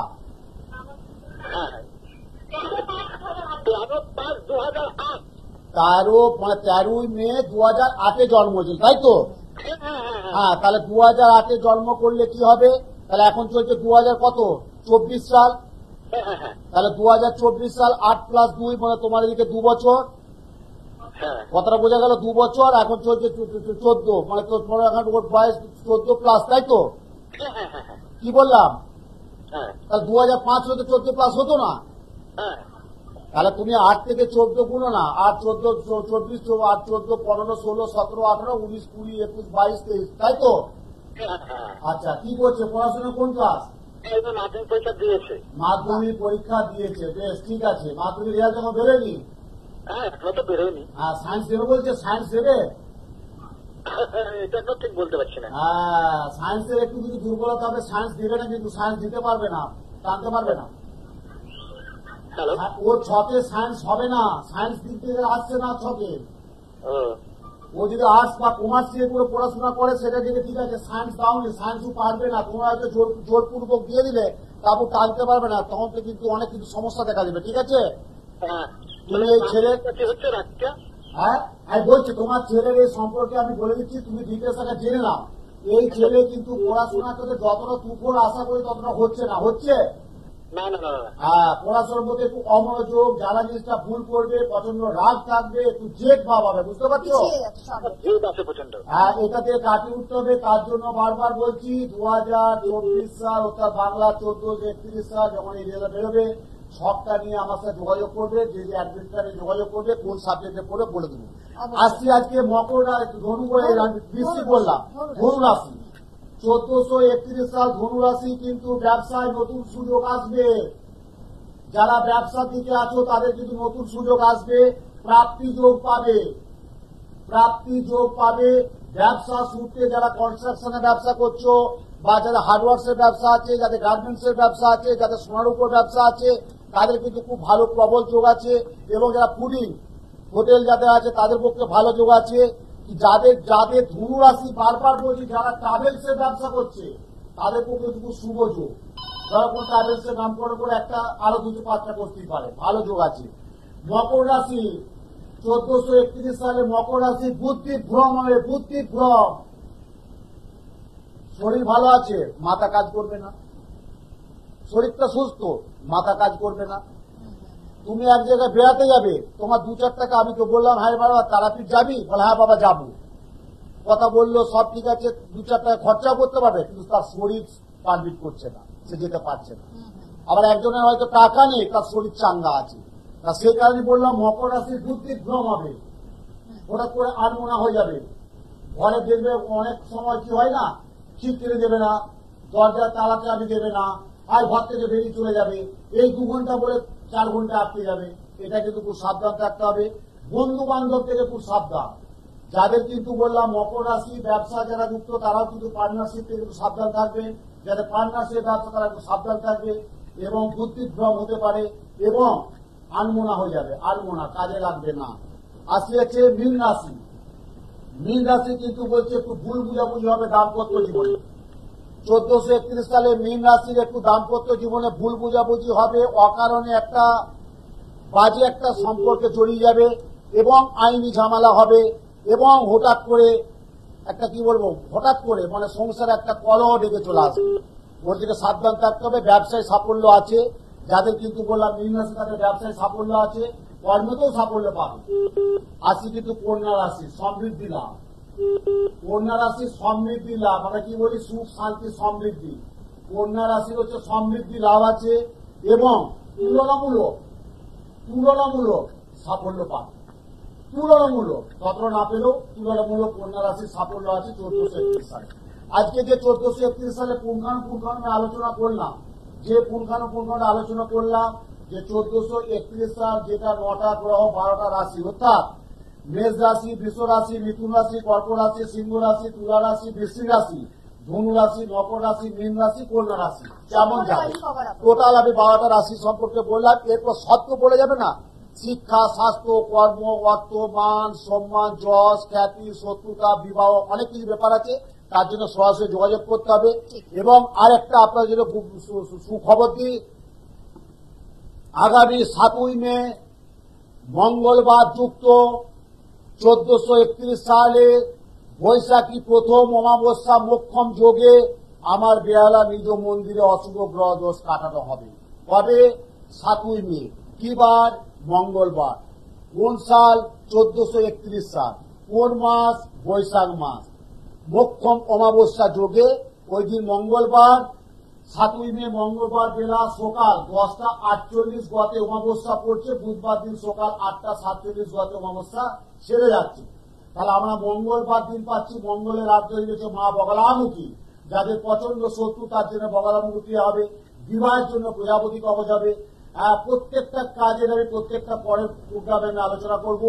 13/5/2008। 13ই মে 2008 জন্ম হয়েছিল, তাই তো? হ্যাঁ, তাহলে 2008 জন্ম করলে কি হবে? তাহলে এখন চলছে 2000 কত? 24 সাল। তাহলে 2024 সাল 8+2 মানে তোমার এদিকে 2 বছর। কথাটা বোঝা গেল? 2 বছর। এখন চলছে 14 মানে তোমার এখন ওর বয়স 14 প্লাস, তাই তো? কি বললাম? তাহলে 2005 হলে তো 14 প্লাস হতো না। তাহলে তুমি 8 থেকে 14 গুলো না, 8, 14, 24, 8, 14, 15, 16, 17, 18, 19, 20, 21, 22, 23, তাই তো? আচ্ছা, কি করছে? পড়াশোনা কোন ক্লাস? মাধ্যমিক পরীক্ষা দিয়েছে। মাধ্যমিক পরীক্ষা দিয়েছে, বেশ ঠিক আছে। মাধ্যমিক রেজাল্ট যখন বেরোয়নি? হ্যাঁ, এখনো তো বেরোয়নি। হ্যাঁ, সায়েন্স দেবে বলছে। সায়েন্স দেবে? এটা তো ঠিক বলতে পারছি না। হ্যাঁ, সায়েন্সের একটু কিছু দুর্বলতা হবে, সায়েন্স দেবে না, কিন্তু সায়েন্স দিতে পারবে না, জানতে পারবে না। হ্যালো। ওর ছকে সায়েন্স হবে না, সায়েন্স দিক থেকে আসছে না ছকে। ও যদি আর্টস বা কমার্স নিয়ে পুরো পড়াশোনা করে সেটা দিকে ঠিক আছে, সায়েন্স দাওনি, সায়েন্সও পারবে না। তোমরা হয়তো জোরপূর্বক দিয়ে দিলে, তারপর টানতে পারবে না, তখন তো কিন্তু অনেক কিছু সমস্যা দেখা দেবে, ঠিক আছে? তুমি এই ছেলের হচ্ছে রাতটা। হ্যাঁ, আমি বলছি তোমার ছেলের এই সম্পর্কে আমি বলে দিচ্ছি, তুমি ডিটেলস একটা জেনে নাও। এই ছেলে কিন্তু পড়াশোনা করতে যতটা তুফর আশা করি ততটা হচ্ছে না। হচ্ছে না না না। হ্যাঁ, পড়াশোনার মধ্যে একটু অমনোযোগ, যারা জিনিসটা ভুল করবে প্রচন্ড রাগ থাকবে, একটু জেদ ভাব হবে, বুঝতে পারছো? জেদ আছে প্রচন্ড। হ্যাঁ, এটাতে কাটিয়ে উঠতে হবে। তার জন্য বারবার বলছি 2024 সাল অর্থাৎ বাংলা 14-31 সাল যখন এই রেজাল্ট বেরোবে, সবটা নিয়ে আমার সাথে যোগাযোগ করবে, যে যে অ্যাডমিটটা নিয়ে যোগাযোগ করবে, কোন সাবজেক্টে পড়ে বলে দেবো। আসছি আজকে মকর ধনু বৃষ্টি বললাম, ধনু রাশি 1431 সাল ধনু রাশি, কিন্তু ব্যবসায় নতুন সুযোগ আসবে। যারা ব্যবসার দিকে আছো তাদের কিন্তু নতুন সুযোগ আসবে, প্রাপ্তি যোগ পাবে, প্রাপ্তি যোগ পাবে। ব্যবসা সূত্রে যারা কনস্ট্রাকশনের ব্যবসা করছো, বা যাদের হার্ডওয়ার্কস এর ব্যবসা আছে, যাদের গার্মেন্টস এর ব্যবসা আছে, যাদের সোনার উপর ব্যবসা আছে, তাদের কিন্তু খুব ভালো প্রবল যোগ আছে। এবং যারা ফুডিং হোটেল যাদের আছে তাদের পক্ষে ভালো যোগ আছে। যাদের ধনু রাশি, বারবার বলছি, যারা ট্রাভেলস এর ব্যবসা করছে তাদের পক্ষে কিন্তু শুভ যোগ। যারা কোন ট্রাভেলস এর নাম করে একটা আরো 2-5টা করতেই পারে, ভালো যোগ আছে। মকর রাশি 1431 সালে মকর রাশি, বুদ্ধি ভ্রম হবে, বুদ্ধি ভ্রম। শরীর ভালো আছে, মাথা কাজ করবে না। শরীরটা সুস্থ, মাথা কাজ করবে না। তুমি এক জায়গায় বেড়াতে যাবে, তোমার 2-4 টাকা, আমি তো বললাম হ্যাঁ বাবা তারাপীঠ যাবি, বলে হ্যাঁ বাবা যাবো, কথা বললো, সব ঠিক আছে, 2-4 টাকা খরচা করতে পারবে, কিন্তু তার শরীর পারমিট করছে না, সে যেতে পারছে না। আবার একজনের হয়তো টাকা নেই, তার শরীর চাঙ্গা আছে, তা সেই কারণে বললাম মকর রাশির বুদ্ধি ভ্রম হবে, হঠাৎ করে আনমনা হয়ে যাবে। ঘরে দেখবে অনেক সময় কি হয় না, ঠিক করে দেবে না, দরজার তালা চাবি দেবে না, আর ঘর থেকে বেরিয়ে চলে যাবে, এই 2 ঘন্টা বলে 4 ঘন্টা আটকে যাবে। এটা কিন্তু খুব সাবধান থাকতে হবে। বন্ধু বান্ধব থেকে খুব সাবধান। যাদের কিন্তু বললাম মকর রাশি ব্যবসা যারা যুক্ত, তারাও কিন্তু পার্টনারশিপ থেকে একটু সাবধান থাকবে। যাদের পার্টনারশিপ ব্যবসা তারা একটু সাবধান থাকবে, এবং বুদ্ধি ভ্রম হতে পারে, এবং আনমনা হয়ে যাবে, আনমনা, কাজে লাগবে না। আসি হচ্ছে মীন রাশি। মীন রাশি কিন্তু বলছে একটু ভুল বুঝাবুঝি হবে দাম্পত্য জীবনে। 1431 সালে মীন রাশির একটু দাম্পত্য জীবনে ভুল বুঝাবুঝি হবে, অকারণে একটা বাজে একটা সম্পর্কে জড়িয়ে যাবে, এবং আইনি ঝামেলা হবে এবং হঠাৎ করে একটা কি বলবো হঠাৎ করে মানে সংসারে একটা কলহ ডেকে চলে আসবে। ওর দিকে সাবধান থাকতে হবে। ব্যবসায় সাফল্য আছে যাদের, কিন্তু বললাম মীন রাশি তাদের ব্যবসায় সাফল্য আছে, কর্মেতেও সাফল্য পাবে। আসি কিন্তু কন্যা রাশি সমৃদ্ধি লাভ, কন্যা রাশির সমৃদ্ধি লাভ, আমরা কি বলি সুখ শান্তি সমৃদ্ধি। কন্যা রাশির হচ্ছে সমৃদ্ধি লাভ আছে এবং তুলনামূলক সাফল্য পাবে। তুলনামূলক তত না পেলেও তুলনামূলক কন্যা রাশির সাফল্য আছে 1431 সালে। আজকে যে 1431 সালে পুঙ্খানুপুঙ্খানু আলোচনা করলাম, যে পুঙ্খানুপুঙ্খানু আলোচনা করলাম যে 1431 সাল, যেটা 9টা গ্রহ 12টা রাশি, অর্থাৎ মেষ রাশি, বৃষ রাশি, মিথুন রাশি, কর্কট রাশি, সিংহ রাশি, তুলা রাশি, বৃশ্চিক রাশি, ধনু রাশি, মকর রাশি, মীন রাশি, কন্যা রাশি কেমন যাবে টোটাল আমি 12টা রাশি সম্পর্কে বললাম। এরপর সত্য বলে যাবে না, শিক্ষা, স্বাস্থ্য, কর্ম, অর্থ, মান, সম্মান, যশ, খ্যাতি, শত্রুতা, বিবাহ, অনেক কিছু ব্যাপার আছে। তার জন্য সরাসরি যোগাযোগ করতে হবে। এবং আরেকটা আপনার জন্য সুখবর দিই, আগামী 7ই মে মঙ্গলবার যুক্ত 1431 সালে বৈশাখী প্রথম অমাবস্যা মোক্ষম যোগে আমার বেহালা নিজ মন্দিরে অশুভ গ্রহ দোষ কাটানো হবে। কবে? 7ই মে। কি বার? মঙ্গলবার। কোন সাল? 1431 সাল। কোন মাস? বৈশাখ মাস। মোক্ষম অমাবস্যা যোগে ওই দিন মঙ্গলবার 7ই মে মঙ্গলবার বেলা সকাল 10:48 গতে অমাবস্যা পড়ছে। বুধবার দিন সকাল 8:47 গতে অমাবস্যা সেরে যাচ্ছে। তাহলে আমরা মঙ্গলবার দিন পাচ্ছি। মঙ্গলের রাত হয়ে গেছে মা বগলামুখী। যাদের প্রচন্ড শত্রু তার জন্য বগলামুখী হবে। বিবাহের জন্য প্রজাপতি কবচ হবে। প্রত্যেকটা কাজের আমি প্রত্যেকটা পরের প্রোগ্রামে আমি আলোচনা করব।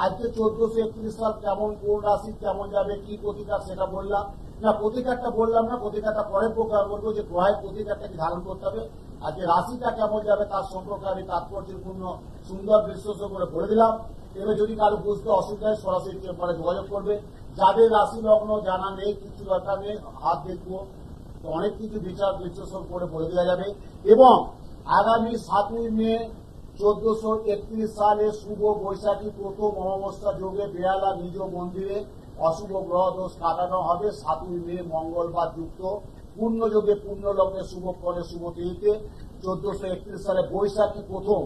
আজকে 1431 সাল কেমন, কোন রাশি কেমন যাবে, কি প্রতিকার সেটা বললাম না, প্রতিকারটা বললাম না, প্রতিকারটা পরের প্রোগ্রাম বলবো যে গ্রহের প্রতিকারটা কি ধারণ করতে হবে। আজকে রাশিটা কেমন যাবে তার সম্পর্কে আমি তাৎপর্যপূর্ণ সুন্দর বিশ্লেষণ করে বলে দিলাম। এবার যদি কারো বুঝতে অসুবিধা হয় সরাসরি চেম্বারে যোগাযোগ করবে। যাদের রাশি লগ্ন জানা নেই, কিছু দরকার নেই, হাত দেখবো তো অনেক কিছু বিচার বিশ্লেষণ করে বলে দেওয়া যাবে। এবং আগামী 7ই মে 1431 সালে শুভ বৈশাখী প্রথম অমাবস্যা যোগে বেহালা নিজ মন্দিরে অশুভ গ্রহ দোষ কাটানো হবে। 7ই মে মঙ্গলবার যুক্ত পূর্ণ যোগে পূর্ণ লগ্নে শুভ ফলে শুভ তিথিতে 1431 সালে বৈশাখী প্রথম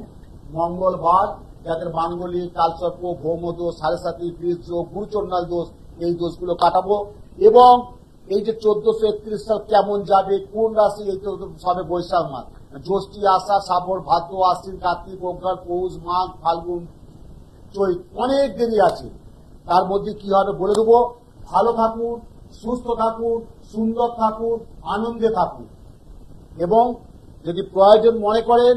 মঙ্গলবার, যাদের মাঙ্গলিক, কালসর্প, ভৌম দোষ, সাড়ে সাতি, বীজ যোগ, গুরুচন্ডাল দোষ, এই দোষগুলো কাটাবো। এবং এই যে 1431 সাল কেমন যাবে, কোন রাশি, এই তো সবে বৈশাখ মাস, জ্যৈষ্ঠী, আষাঢ়, শ্রাবণ, ভাদ্র, আশ্বিন, কার্তিক, অগ্রহায়ণ, পৌষ, মাঘ, ফাল্গুন, চৈত, অনেক দেরি আছে। তার মধ্যে কি হবে বলে দেবো। ভালো থাকুন, সুস্থ থাকুন, সুন্দর থাকুন, আনন্দে থাকুন। এবং যদি প্রয়োজন মনে করেন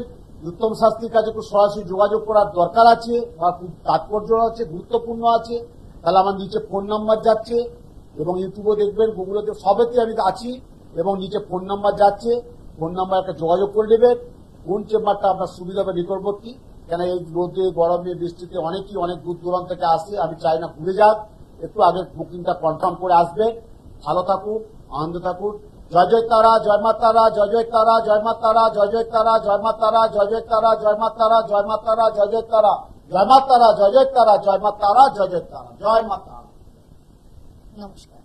উত্তম শাস্ত্রীর কাছে একটু সরাসরি যোগাযোগ করার দরকার আছে বা খুব তাৎপর্য আছে, গুরুত্বপূর্ণ আছে, তাহলে আমার নিচে ফোন নাম্বার যাচ্ছে এবং ইউটিউবে দেখবেন, গুগলেতে, সবেতে আমি আছি এবং নিচে ফোন নাম্বার যাচ্ছে। ফোন নাম্বার একটা যোগাযোগ করে নেবেন। কোন চেম্বারটা আপনার সুবিধা হবে নিকটবর্তী, কেন এই রোদে গরমে বৃষ্টিতে অনেকেই অনেক দূর দূরান্ত থেকে আসে, আমি চাই না ভুলে যাক, একটু আগে বুকিংটা কনফার্ম করে আসবেন। ভালো থাকুন, আনন্দ থাকুন। জয় জয় তারা, জয় মা তারা, জয় জয় তারা, জয় মা তারা, জয় জয় তারা, জয় মা তারা, জয় জয় তারা, জয় মা তারা, জয় মা তারা, জয় জয় তারা, জয় মা তারা, জয় জয় তারা, জয় মা তারা, জয় জয় তারা, জয় মা তারা। নমস্কার।